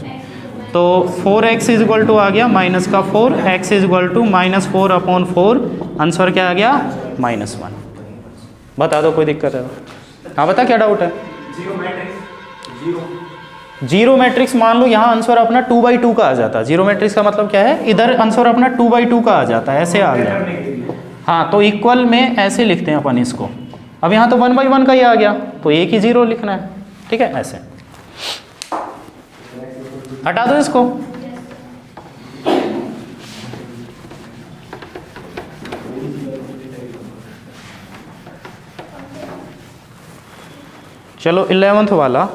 [SPEAKER 1] तो 4x = आ गया -4, x = -4/4, आंसर क्या आ गया, -1। बता दो कोई दिक्कत है तो। हाँ बता क्या डाउट है। जीरो मैट्रिक्स मान लो यहाँ आंसर अपना 2/2 का आ जाता है। जीरो मैट्रिक्स का मतलब क्या है, इधर आंसर अपना 2/2 का आ जाता है, ऐसे आ गया। हाँ तो इक्वल में ऐसे लिखते हैं अपन इसको। अब यहाँ तो 1/1 का ही आ गया, तो एक ही 0 लिखना है, ठीक है। ऐसे हटा दो इसको। चलो 11th वाला,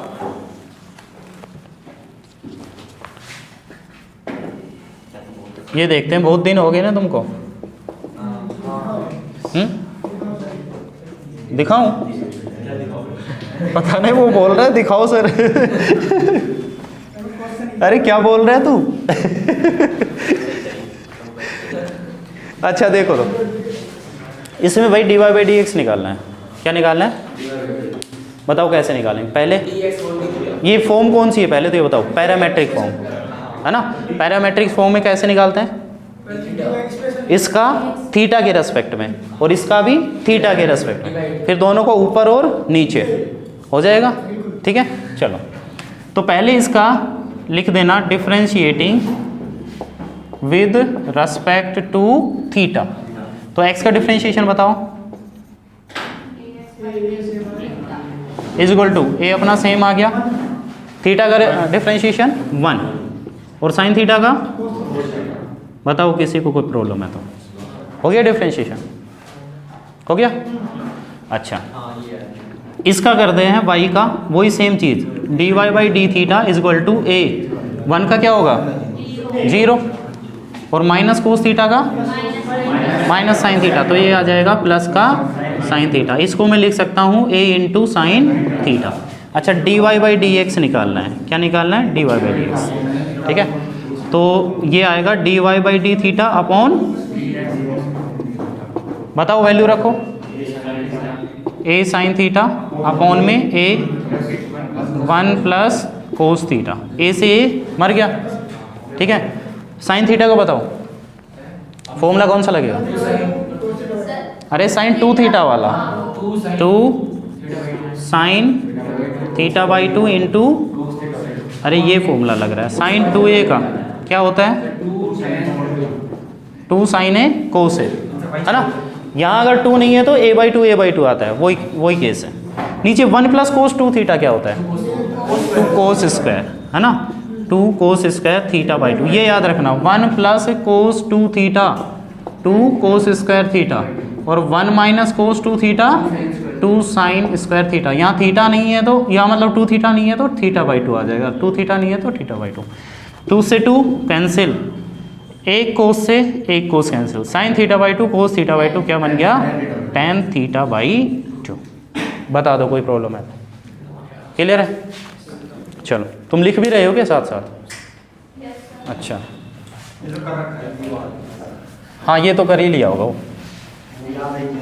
[SPEAKER 1] ये देखते हैं। बहुत दिन हो गए ना तुमको, दिखाऊं? पता नहीं, वो बोल रहा है दिखाओ सर। अरे क्या बोल रहा है तू? अच्छा देखो तो, इसमें भाई dy/dx निकालना है। क्या निकालना है, बताओ कैसे निकालेंगे। पहले ये फॉर्म कौन सी है, पहले तो ये बताओ। पैरामेट्रिक फॉर्म है ना। पैरामेट्रिक फॉर्म में कैसे निकालते हैं, इसका थीटा के रेस्पेक्ट में और इसका भी थीटा के रेस्पेक्ट में, फिर दोनों को ऊपर और नीचे हो जाएगा, ठीक है। चलो तो पहले इसका लिख देना differentiating with respect to theta. तो x का डिफरेंशिएशन बताओ, = a अपना सेम आ गया, थीटा का डिफरेंशिएशन 1 और साइन थीटा का बताओ। किसी को कोई प्रॉब्लम है तो हो गया डिफरेंशिएशन, हो गया। अच्छा इसका करते हैं y का, वही same cheese, dy/d theta = a। 1 का क्या होगा, 0 और माइनस कोस थीटा का माइनस साइन थीटा, तो ये आ जाएगा प्लस का साइन थीटा। इसको मैं लिख सकता हूँ a × साइन थीटा। अच्छा dy/dx निकालना है, क्या निकालना है, dy/dx, ठीक है। तो ये आएगा dy/d थीटा अपॉन, बताओ वैल्यू रखो, a sin थीटा अपॉन में a 1 + कोस थीटा। a से a मर गया, ठीक है। साइन थीटा को बताओ, फॉर्मूला कौन सा लगेगा, अरे साइन 2 थीटा वाला, 2 sin θ/2 इंटू, अरे ये फॉर्मूला लग रहा है साइन 2a का क्या होता है, 2 sin a cos a, है ना। यहाँ अगर 2 नहीं है तो a/2 आता है, वही केस है। नीचे 1 + cos 2 थीटा क्या होता है, 2 cos स्क्वायर, है ना, 2 cos स्क्वायर θ/2। ये याद रखना, 1 + cos 2 theta 2 cos square theta और 1 - cos 2 theta 2 sin square theta. यहाँ थीटा नहीं है तो, यहाँ मतलब 2 थीटा नहीं है तो θ/2 आ जाएगा, 2 थीटा नहीं है तो θ/2। 2 से 2 कैंसिल, एक कोस से एक कोस कैंसिल, साइन θ/2 कोस θ/2 क्या बन गया, tan θ/2। बता दो कोई प्रॉब्लम है। क्लियर है? चलो तुम लिख भी रहे हो क्या साथ साथ?
[SPEAKER 2] Yes sir.
[SPEAKER 1] अच्छा,
[SPEAKER 3] ये जो कर रखा है वो वाला।
[SPEAKER 1] हाँ ये तो कर ही लिया होगा वो।
[SPEAKER 3] याद है क्या?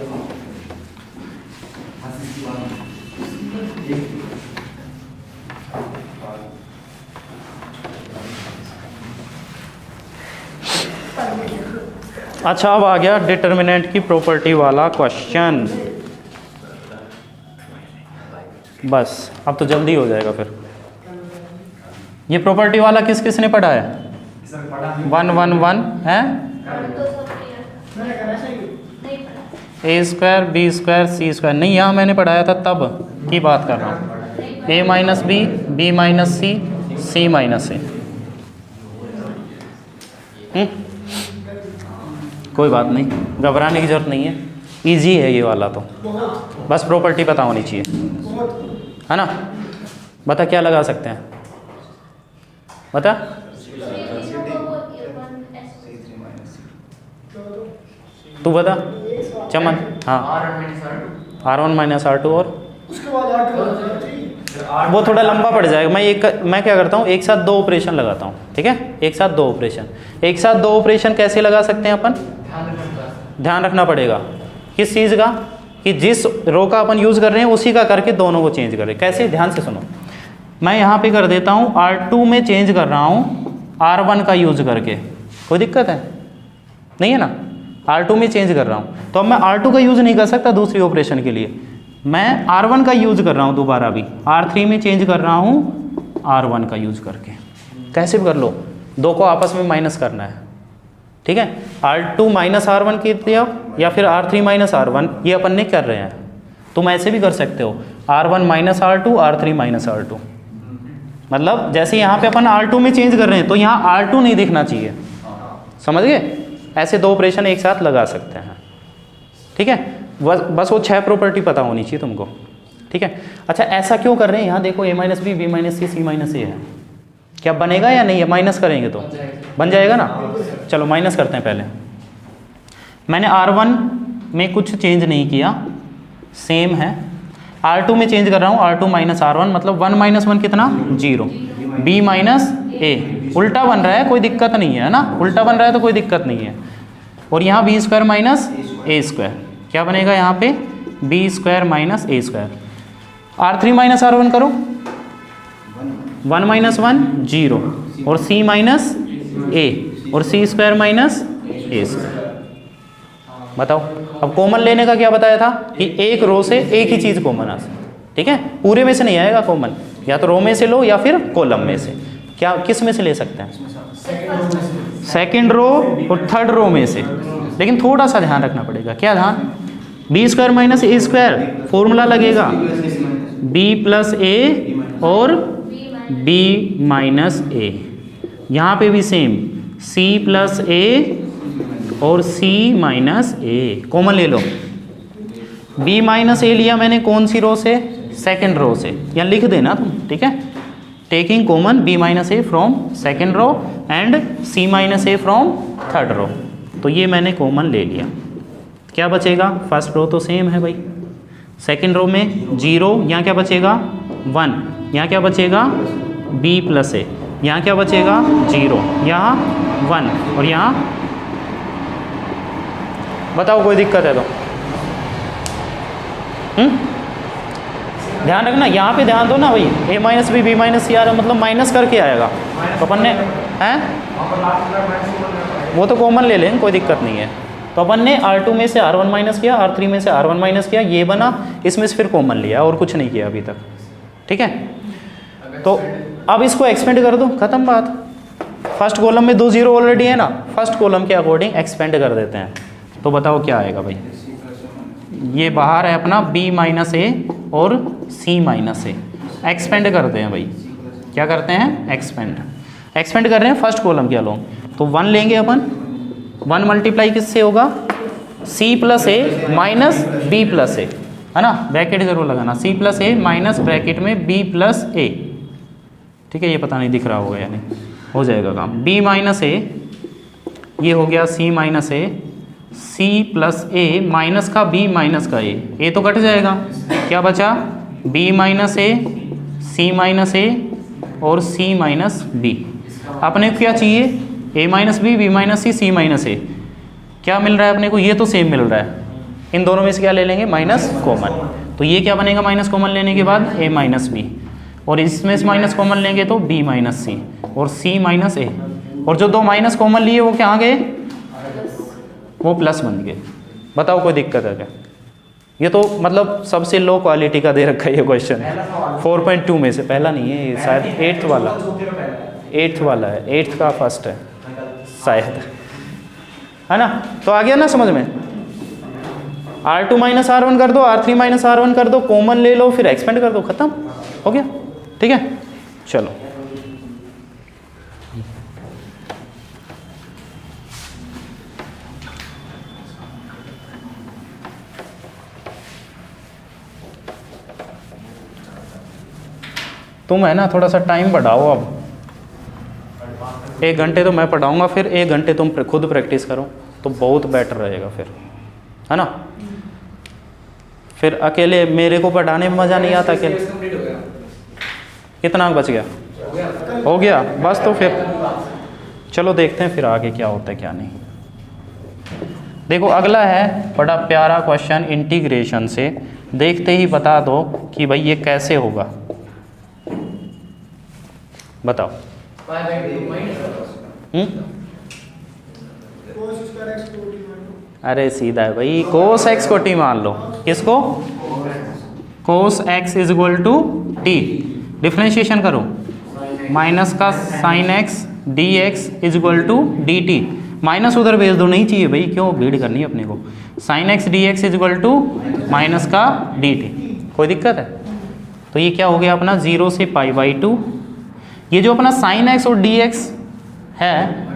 [SPEAKER 1] अच्छा अब आ गया डिटर्मिनेंट की प्रॉपर्टी वाला क्वेश्चन। बस अब तो जल्दी हो जाएगा फिर। ये प्रॉपर्टी वाला किस किस ने पढ़ा है?
[SPEAKER 3] सर पढ़ा नहीं।
[SPEAKER 1] 1 1 1 है,
[SPEAKER 2] तो सब क्लियर नहीं पढ़ा।
[SPEAKER 1] ए स्क्वायर बी स्क्वायर सी स्क्वायर नहीं, यहाँ मैंने पढ़ाया था तब की बात कर रहा हूँ। ए माइनस बी माइनस सी माइनस ए। कोई बात नहीं, घबराने की जरूरत नहीं है, इजी है ये वाला तो, बस प्रॉपर्टी पता होनी चाहिए, है ना? बता क्या लगा सकते हैं, बता। तू बता चमन। हाँ R1 माइनस R2 और वो थोड़ा लंबा पड़ जाएगा। मैं क्या करता हूँ, एक साथ दो ऑपरेशन लगाता हूँ, ठीक है? एक साथ दो ऑपरेशन कैसे लगा सकते हैं अपन? ध्यान रखना पड़ेगा किस चीज़ का, कि जिस रो का अपन यूज़ कर रहे हैं उसी का करके दोनों को चेंज करें। कैसे? ध्यान से सुनो। मैं यहाँ पे कर देता हूँ R2 में चेंज कर रहा हूँ R1 का यूज़ करके, कोई दिक्कत है? नहीं है ना? R2 में चेंज कर रहा हूँ तो अब मैं R2 का यूज़ नहीं कर सकता दूसरी ऑपरेशन के लिए, मैं R1 का यूज़ कर रहा हूँ दोबारा भी, R3 में चेंज कर रहा हूँ R1 का यूज़ करके। कैसे भी कर लो, दो को आपस में माइनस करना है, ठीक है? R2 माइनस R1 की तरफ या फिर R3 माइनस R1, ये अपन ने कर रहे हैं। तुम ऐसे भी कर सकते हो R1 minus R2 R3 minus R2, मतलब जैसे यहाँ पे अपन R2 में चेंज कर रहे हैं तो यहाँ R2 नहीं दिखना चाहिए, समझ गए? ऐसे दो ऑपरेशन एक साथ लगा सकते हैं, ठीक है? बस वो 6 प्रॉपर्टी पता होनी चाहिए तुमको, ठीक है? अच्छा ऐसा क्यों कर रहे हैं? यहाँ देखो a minus B B minus C C minus A है, क्या बनेगा या नहीं है? माइनस करेंगे तो बन जाएगा ना। चलो माइनस करते हैं पहले। मैंने R1 में कुछ चेंज नहीं किया, सेम है। R2 में चेंज कर रहा हूँ R2 माइनस R1, मतलब 1 माइनस 1 कितना? 0। b माइनस ए, उल्टा बन रहा है, कोई दिक्कत नहीं है ना? उल्टा बन रहा है तो कोई दिक्कत नहीं है। और यहाँ बी स्क्वायर माइनस ए स्क्वायर, क्या बनेगा यहाँ पे? बी स्क्वायर माइनस ए स्क्वायर। R3 माइनस R1 करो, 1 माइनस 1 0, और c माइनस ए, और c स्क्वायर माइनस ए स्क्वायर। बताओ अब कॉमन लेने का क्या बताया था कि एक रो से एक ही चीज़ कॉमन आ सकती, ठीक है? पूरे में से नहीं आएगा कॉमन, या तो रो में से लो या फिर कॉलम में से। क्या किस में से ले सकते हैं? सेकंड रो और थर्ड रो में से। लेकिन थोड़ा सा ध्यान रखना पड़ेगा, क्या ध्यान? बी स्क्वायर माइनस ए स्क्वायर फॉर्मूला लगेगा बी प्लस ए और बी माइनस ए। यहाँ पे भी सेम सी प्लस ए और सी माइनस ए, कॉमन ले लो। बी माइनस ए लिया मैंने कौन सी रो से? सेकंड रो से, या लिख देना तुम, ठीक है? Taking common B minus A from second row and C minus A from third row, तो ये मैंने कॉमन ले लिया। क्या बचेगा? फर्स्ट रो तो सेम है भाई, सेकंड रो में 0, यहाँ क्या बचेगा? 1, यहाँ क्या बचेगा? b प्लस ए, यहाँ क्या बचेगा? 0, यहाँ 1, और यहाँ बताओ कोई दिक्कत है तो? ध्यान रखना, यहाँ पे ध्यान दो ना भाई, a minus B B minus C आ रहा, मतलब माइनस करके आएगा तो अपन ने हैं, वो तो कॉमन ले लें, कोई दिक्कत नहीं है। तो अपन ने R2 में से R1 माइनस किया, R3 में से R1 माइनस किया, ये बना, इसमें से फिर कॉमन लिया, और कुछ नहीं किया अभी तक, ठीक है? तो अब इसको एक्सपेंड कर दो, खत्म बात। फर्स्ट कॉलम में 2 0 ऑलरेडी है ना, फर्स्ट कॉलम के अकॉर्डिंग एक्सपेंड कर देते हैं, तो बताओ क्या आएगा भाई? ये बाहर है अपना b माइनस ए और c माइनस ए, एक्सपेंड करते हैं भाई। क्या करते हैं? एक्सपेंड कर रहे हैं फर्स्ट कॉलम के अलोंग, तो 1 लेंगे अपन, 1 मल्टीप्लाई किससे होगा? c प्लस ए माइनस बी प्लस ए, है ना? ब्रैकेट जरूर लगाना, c प्लस ए माइनस ब्रैकेट में b प्लस ए, ठीक है? ये पता नहीं दिख रहा होगा या नहीं, हो जाएगा काम। b माइनस ए, ये हो गया c माइनस ए, c प्लस ए माइनस का b माइनस का a तो कट जाएगा, क्या बचा? b माइनस ए सी माइनस ए और सी माइनस बी। अपने को क्या चाहिए, ए minus B, B minus C, C minus ए। क्या मिल रहा है अपने को, ये तो सेम मिल रहा है। इन दोनों में से क्या ले लेंगे, माइनस कॉमन। तो ये क्या बनेगा माइनस कॉमन लेने के बाद, ए माइनस बी, और इसमें से माइनस कॉमन लेंगे तो बी माइनस सी और सी माइनस ए। और जो दो माइनस कॉमन लिए वो क्या आ गए, वो प्लस बन गए। बताओ कोई दिक्कत है क्या? ये तो मतलब सबसे लो क्वालिटी का दे रखा है ये क्वेश्चन। 4.2 में से पहला नहीं है ये, शायद 8th वाला, 8th वाला है, 8th का फर्स्ट है शायद, है ना? तो आ गया ना समझ में। R2 माइनस R1 कर दो, R3 माइनस R1 कर दो, कॉमन ले लो, फिर एक्सपेंड कर दो, खत्म हो गया। ठीक है, चलो तुम है ना थोड़ा सा टाइम बढ़ाओ। अब 1 घंटे तो मैं पढ़ाऊँगा, फिर 1 घंटे तुम खुद प्रैक्टिस करो तो बहुत बेटर रहेगा फिर, है ना? फिर अकेले मेरे को पढ़ाने में मज़ा नहीं आता। अकेले कितना बच गया, हो गया बस। तो फिर चलो देखते हैं फिर आगे क्या होता है क्या नहीं। देखो अगला है बड़ा प्यारा क्वेश्चन इंटीग्रेशन से। देखते ही बता दो कि भाई ये कैसे होगा, बताओ। अरे सीधा है भाई, कोस एक्स को टी मान लो। किसको, cos X is equal to T. Differentiation करो, माइनस का sine X D X is equal to D T. Minus उधर भेज दो, नहीं चाहिए भाई, क्यों भीड़ करनी है अपने को। Sine X D X is equal to minus का डी टी। कोई दिक्कत है? तो ये क्या हो गया अपना 0 से π/2। ये जो अपना साइन एक्स और डी एक्स है,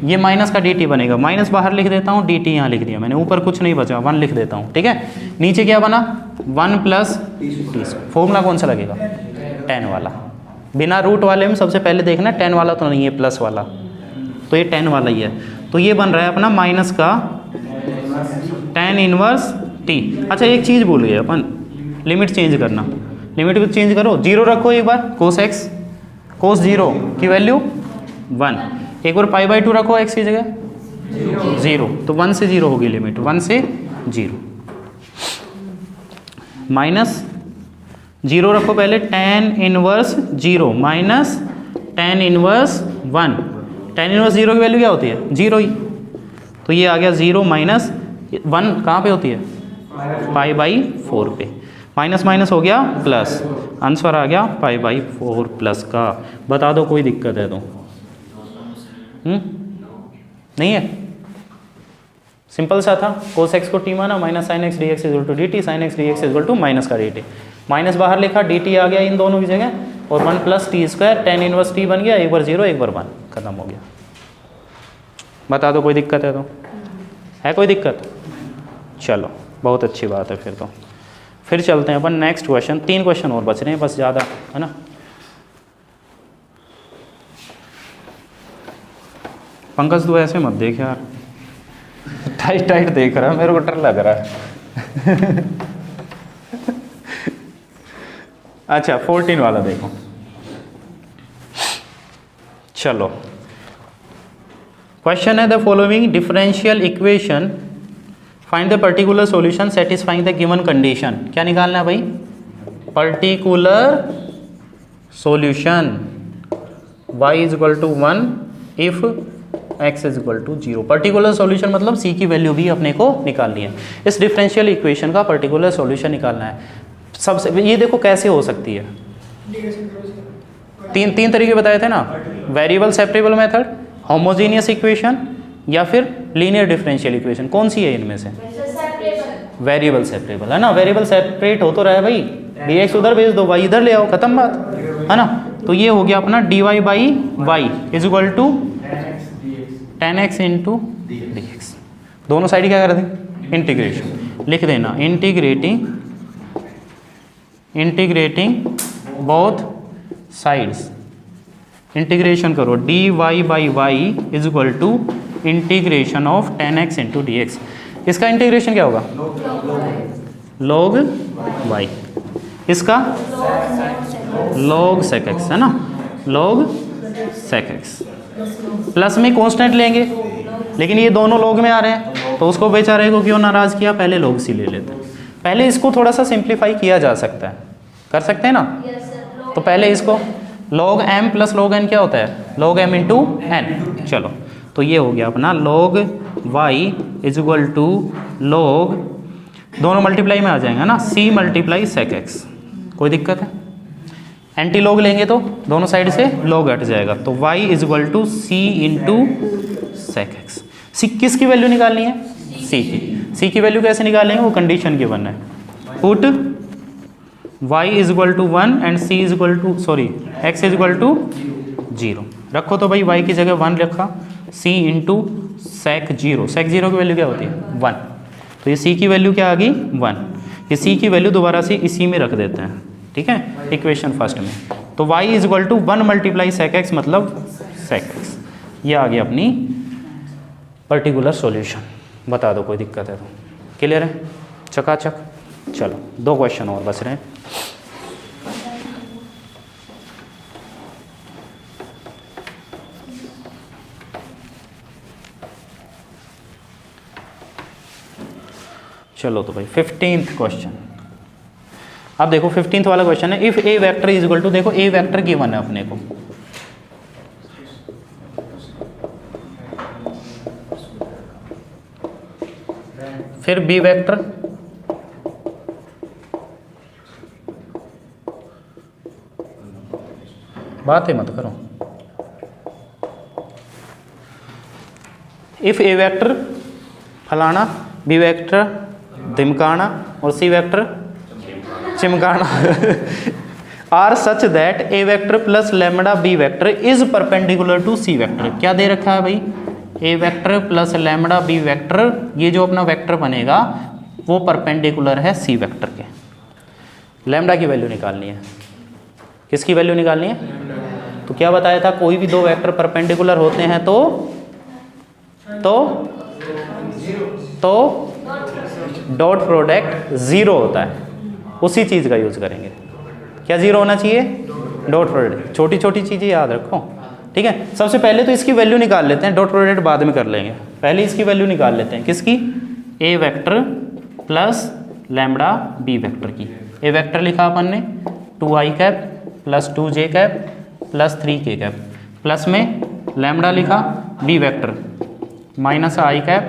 [SPEAKER 1] ये माइनस का डी टी बनेगा। माइनस बाहर लिख देता हूँ, डी टी यहाँ लिख दिया मैंने, ऊपर कुछ नहीं बचा, 1 लिख देता हूँ। ठीक है, नीचे क्या बना 1 प्लस टी। फॉर्मूला कौन सा लगेगा, tan वाला। बिना रूट वाले में सबसे पहले देखना tan वाला तो नहीं है, प्लस वाला, तो ये tan वाला ही है। तो ये बन रहा है अपना माइनस का tan इनवर्स टी। अच्छा एक चीज़ भूल गए अपन, लिमिट चेंज करना। लिमिट को चेंज करो, 0 रखो एक बार, कोस एक्स, कोस 0 की वैल्यू 1। एक बार π/2 रखो x की जगह 0, तो 1 से 0 होगी लिमिट, 1 से 0। माइनस 0 रखो पहले, tan inverse 0 minus tan inverse 1। tan inverse 0 की वैल्यू क्या होती है, 0 ही। तो ये आ गया 0 माइनस 1 कहाँ पे होती है, π/4 पे। माइनस माइनस हो गया प्लस, आंसर आ गया π/4 प्लस का। बता दो कोई दिक्कत है तो? नहीं है, सिंपल सा था। कोस एक्स को टी माना, minus sine X D X equal to D T, sine X D X equal to minus का डी टी। माइनस बाहर लिखा, डी टी आ गया इन दोनों की जगह, और 1 plus T square, tan inverse T बन गया, एक बार 0 एक बार 1, खत्म हो गया। बता दो कोई दिक्कत है तो? है कोई दिक्कत? चलो बहुत अच्छी बात है फिर तो। फिर चलते हैं अपन नेक्स्ट क्वेश्चन। 3 क्वेश्चन और बच रहे हैं बस, ज़्यादा है ना। पंकज तू ऐसे मत देख यार, टाइट टाइट देख रहा है, मेरे को डर लग रहा है। अच्छा 14 वाला देखो, चलो। क्वेश्चन है the following differential equation, find the particular solution satisfying the given condition. क्या निकालना है भाई, particular solution y is equal to 1 if x is equal to 0। Particular solution मतलब c की वैल्यू भी अपने को निकालनी है। इस डिफरेंशियल इक्वेशन का पर्टिकुलर सॉल्यूशन निकालना है। सबसे ये देखो कैसे हो सकती है, तीन तरीके बताए थे ना, variable separable method, homogeneous equation, या फिर लीनियर डिफरेंशियल इक्वेशन। कौन सी है इनमें से? वेरिएबल सेपरेबल, है ना। वेरिएबल सेपरेट हो तो रहा है भाई, dx उधर भेज दो, y इधर ले आओ, खत्म बात, है ना। तो ये हो गया अपना dy/y is equal to tan x into dx। दोनों साइड क्या कर दें, इंटीग्रेशन लिख देना, इंटीग्रेटिंग बोथ साइड्स। इंटीग्रेशन करो, dy/y is equal to integration of tan x into dx। इसका इंटीग्रेशन क्या होगा, log y। इसका log sec x, है ना, log sec x। प्लस में कांस्टेंट लेंगे, लेकिन ये दोनों log में आ रहे हैं, तो उसको बेचारे को क्यों नाराज़ किया, पहले log c ले लेते हैं। पहले इसको थोड़ा सा सिंप्लीफाई किया जा सकता है, कर सकते हैं ना। तो पहले इसको log m plus log n क्या होता है, log m इंटू n। चलो तो ये हो गया अपना log y is equal to log, दोनों मल्टीप्लाई में आ जाएंगे ना, c मल्टीप्लाई sec x। कोई दिक्कत है, एंटी लॉग लेंगे तो दोनों साइड से log हट जाएगा, तो y is equal to c into sec x। c किसकी वैल्यू निकालनी है, c की वैल्यू कैसे निकालेंगे, वो कंडीशन गिवन है, put y is equal to 1 and c is equal to x is equal to 0 रखो। तो भाई y की जगह 1 रखा, c इंटू sec 0 की वैल्यू क्या होती है 1, तो ये c की वैल्यू क्या आ गई 1। ये c की वैल्यू दोबारा से इसी में रख देते हैं, ठीक है, इक्वेशन फर्स्ट में। तो y is equal to 1 multiply sec x मतलब sec x। ये आ गया अपनी पर्टिकुलर सॉल्यूशन। बता दो कोई दिक्कत है तो, क्लियर है, चकाचक। चलो 2 क्वेश्चन और बच रहे हैं। चलो तो भाई 15th क्वेश्चन। अब देखो 15th वाला क्वेश्चन है, if A vector is equal to, देखो ए वेक्टर गिवन है अपने को, फिर बी वेक्टर, बात है मत करो, इफ ए वेक्टर फलाना, बी वेक्टर दिमकाना और सी वेक्टर चिमकाना are such that A vector plus lambda B vector is perpendicular to C vector. क्या दे रखा है भाई, A vector plus lambda B vector, ये जो अपना वेक्टर बनेगा वो परपेंडिकुलर है सी वेक्टर के। लैम्बडा की वैल्यू निकालनी है, किसकी वैल्यू निकालनी है, तो क्या बताया था, कोई भी 2 वेक्टर परपेंडिकुलर होते हैं तो डॉट प्रोडक्ट 0 होता है, उसी चीज़ का यूज़ करेंगे। क्या 0 होना चाहिए, डॉट प्रोडक्ट। छोटी छोटी चीज़ें याद रखो, ठीक है। सबसे पहले तो इसकी वैल्यू निकाल लेते हैं, डॉट प्रोडक्ट बाद में कर लेंगे, पहले इसकी वैल्यू निकाल लेते हैं, किसकी, A vector plus lambda B vector की। ए वेक्टर लिखा अपन ने 2i cap plus 2j cap plus 3k cap, plus में लैम्बडा लिखा, B vector minus i cap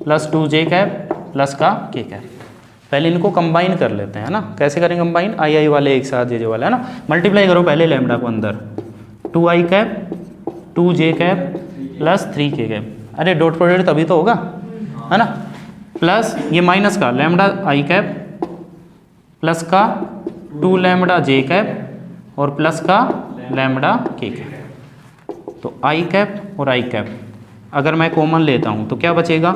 [SPEAKER 1] plus 2j cap plus का k कैप। पहले इनको कंबाइन कर लेते हैं ना, कैसे करेंगे कंबाइन, आई वाले एक साथ जे वाले है ना, मल्टीप्लाई करो पहले लैम्बडा को अंदर, 2i cap 2j cap plus 3k cap, अरे डॉट प्रोडक्ट तभी तो होगा, है ना, प्लस ये माइनस का लैम्बडा i कैप प्लस का 2 लैम्बडा j कैप और प्लस का लैम्बडा k कैप। तो i कैप और i कैप अगर मैं कॉमन लेता हूँ तो क्या बचेगा,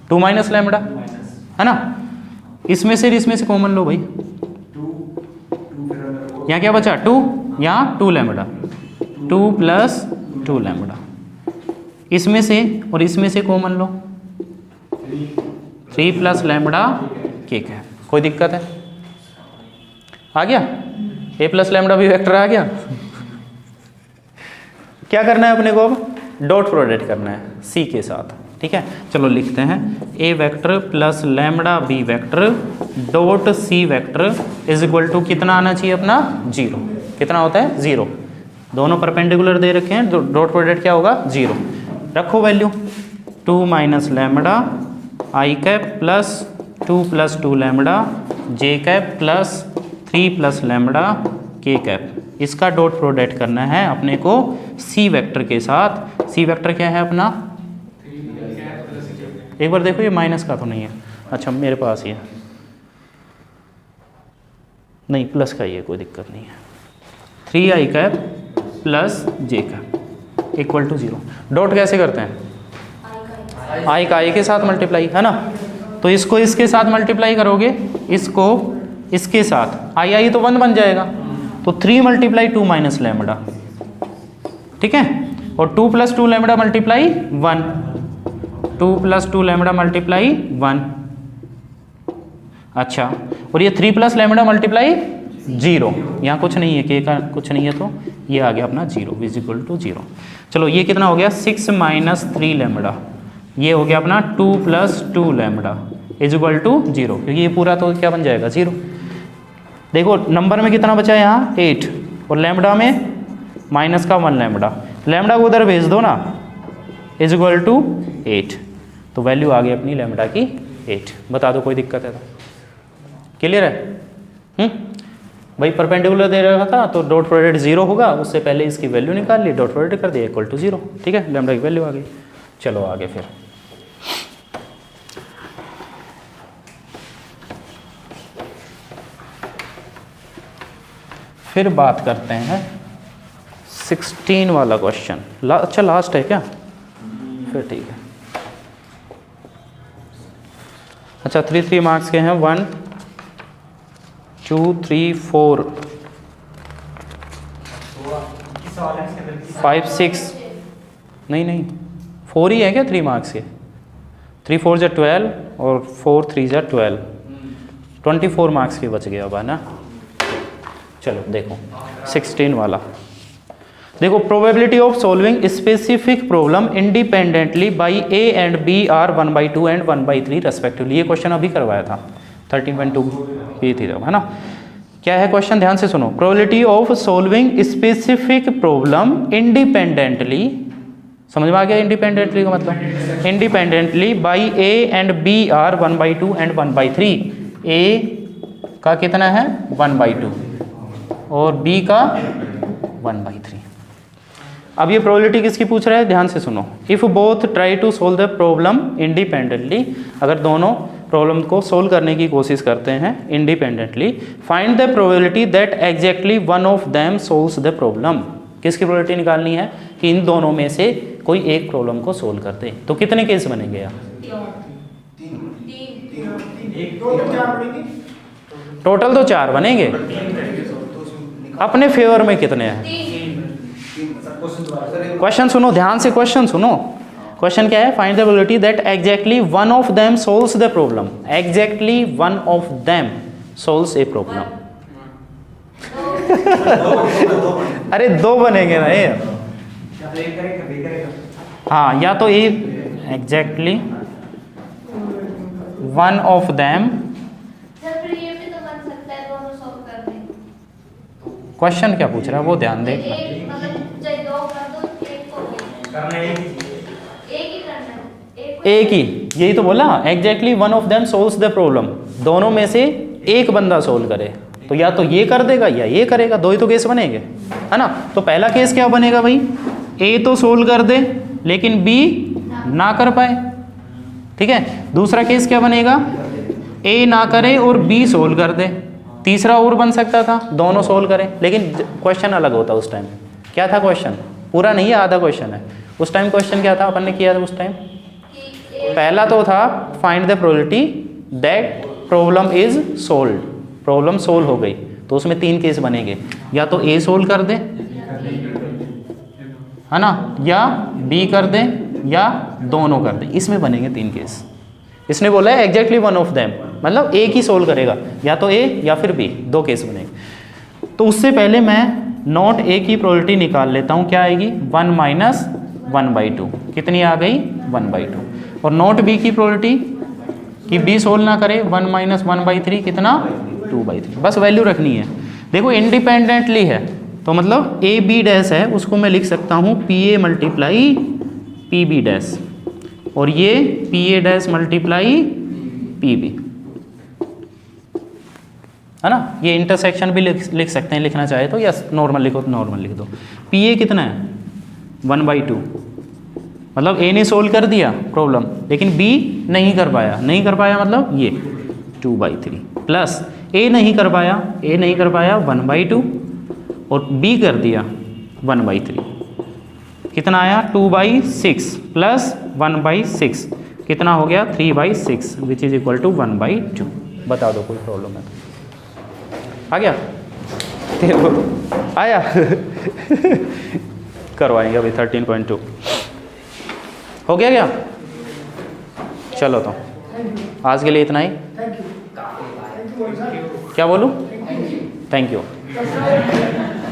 [SPEAKER 1] 2 माइनस लैम्बडा, है ना, इसमें से कॉमन लो भाई, यहाँ क्या बचा 2, यहाँ 2 लैम्बडा, 2 प्लस 2 लैम्बडा, इसमें से और इसमें से कॉमन लो, 3 प्लस लैम्बडा के है। कोई दिक्कत है, आ गया, ए प्लस लैम्बडा भी वेक्टर आ गया। क्या करना है अपने को, अब डॉट प्रोडक्ट करना है सी के साथ, ठीक है। चलो लिखते हैं, A vector plus lambda B vector dot C vector is equal to कितना आना चाहिए अपना 0, कितना होता है 0, दोनों परपेंडिकुलर दे रखे हैं, डॉट प्रोडक्ट क्या होगा 0। रखो वैल्यू 2 माइनस लैम्बडा आई कैप प्लस 2 प्लस 2 लैम्बडा जे कैप प्लस 3 प्लस लैम्बडा के कैप। इसका डॉट प्रोडक्ट करना है अपने को सी वेक्टर के साथ। सी वेक्टर क्या है अपना, एक बार देखो ये माइनस का तो नहीं है, अच्छा मेरे पास ये नहीं, प्लस का ही है, कोई दिक्कत नहीं है, 3i cap plus J cap equal to 0। Dot कैसे करते हैं, आई का आई के साथ मल्टीप्लाई, है ना, तो इसको इसके साथ मल्टीप्लाई करोगे, इसको इसके साथ, आई तो 1 बन जाएगा, तो 3 मल्टीप्लाई 2 माइनस लैम्बडा, ठीक है, और 2 plus 2 lambda multiply 1, 2 plus 2 lambda multiply 1, अच्छा, और ये 3 प्लस लैम्बडा मल्टीप्लाई 0, यहाँ कुछ नहीं है, के का कुछ नहीं है, तो ये आ गया अपना 0 इज इक्वल टू 0। चलो ये कितना हो गया 6 माइनस 3 लैम्बडा, ये हो गया अपना 2 plus 2 lambda is equal to 0, क्योंकि ये पूरा तो क्या बन जाएगा 0। देखो नंबर में कितना बचा है यहाँ 8, और लैम्बडा में माइनस का 1 लैम्बडा, लैम्बडा को उधर भेज दो ना, इज इक्वल टू 8, तो वैल्यू आ गई अपनी लैम्बडा की 8। बता दो कोई दिक्कत है तो, क्लियर है? भाई परपेंडिकुलर दे रखा था तो डॉट प्रोडक्ट 0 होगा, उससे पहले इसकी वैल्यू निकाल ली, डॉट प्रोडक्ट कर दिया इक्वल टू 0, ठीक है, लैम्बडा की वैल्यू आ गई। चलो आगे फिर बात करते हैं 16 वाला क्वेश्चन। अच्छा लास्ट है क्या? फिर ठीक है। अच्छा 3 मार्क्स के हैं, 1 2 3 4 5 6, नहीं 4 ही है क्या 3 मार्क्स के? 3 4 जा 12 और 4 3 जा 12, 24 मार्क्स के बच गया अब, है ना। चलो देखो 16 वाला, देखो probability of solving specific problem independently by A and B are 1/2 and 1/3 respectively. ये क्वेश्चन अभी करवाया था 13.2 ये थी, है ना। क्या है क्वेश्चन, ध्यान से सुनो। Probability of solving specific problem independently, समझ में आ गया इंडिपेंडेंटली का मतलब? Independently by A and B are 1/2 and 1/3। A का कितना है 1/2 और बी का 1/3। अब ये प्रोबेबिलिटी किसकी पूछ रहा है, ध्यान से सुनो। If both try to solve the problem independently, अगर दोनों प्रॉब्लम को सोल्व करने की कोशिश करते हैं independently, find the probability that exactly one of them solves the problem. किसकी प्रोबेबिलिटी निकालनी है कि इन दोनों में से कोई एक प्रॉब्लम को सोल्व करते हैं। तो कितने केस बनेंगे यहाँ? टोटल तो 4 बनेंगे, अपने फेवर में कितने हैं? क्वेश्चन सुनो ध्यान से, क्वेश्चन सुनो। क्वेश्चन क्या है, find the probability that exactly one of them solves the problem. Exactly one of them solves a problem. अरे 2 बनेंगे ना ये, हाँ, या तो A exactly one of them. Question क्या पूछ रहा है वो ध्यान दे। एक ही, यही तो बोला, exactly one of them solves the problem. दोनों में से एक बंदा सोल्व करे, तो या तो ये कर देगा या ये करेगा, 2 ही तो केस बनेंगे, है ना। तो पहला केस क्या बनेगा भाई, ए तो सोल्व कर दे लेकिन बी ना कर पाए, ठीक है। दूसरा केस क्या बनेगा, ए ना करे और बी सोल्व कर दे। तीसरा और बन सकता था, दोनों सोल्व करें, लेकिन क्वेश्चन अलग होता उस टाइम। क्या था क्वेश्चन, पूरा नहीं है, आधा क्वेश्चन है। उस टाइम क्वेश्चन क्या था अपन ने किया था उस टाइम? पहला तो था find the probability that problem is solved. Problem solve हो गई, तो उसमें 3 केस बनेंगे, या तो ए सोल्व कर दे, है ना, या बी कर दे, या दोनों कर दे। इसमें बनेंगे 3 केस। इसने बोला है एग्जैक्टली वन ऑफ देम, मतलब एक ही सोल्व करेगा, या तो ए या फिर बी, 2 केस बनेंगे। तो उससे पहले मैं नॉट ए की प्रोबेबिलिटी निकाल लेता हूँ। क्या आएगी 1 माइनस 1/2, कितनी आ गई 1/2। और नॉट बी की प्रोबेबिलिटी कि बी सोल्व ना करे, 1 माइनस 1/3 कितना 2/3। बस वैल्यू रखनी है। देखो इंडिपेंडेंटली है तो मतलब ए बी डैश है, उसको मैं लिख सकता हूँ P A multiply P B dash, और ये P A dash multiply P B, है ना। ये इंटरसेक्शन भी लिख सकते हैं, लिखना चाहे तो, या नॉर्मल लिखो तो नॉर्मल लिख दो। पी ए कितना है 1/2, मतलब ए ने सोल्व कर दिया प्रॉब्लम लेकिन बी नहीं कर पाया। नहीं कर पाया मतलब ये 2/3, प्लस ए नहीं कर पाया 1/2, और बी कर दिया 1/3, कितना आया 2/6 प्लस 1/6, कितना हो गया 3/6 विच इज इक्वल टू 1/2। बता दो कोई प्रॉब्लम है तो। आ गया आया करवाएंगे अभी 13.2 हो गया क्या? चलो तो आज के लिए इतना ही। क्या बोलूँ?
[SPEAKER 4] Thank you.
[SPEAKER 1] Thank you.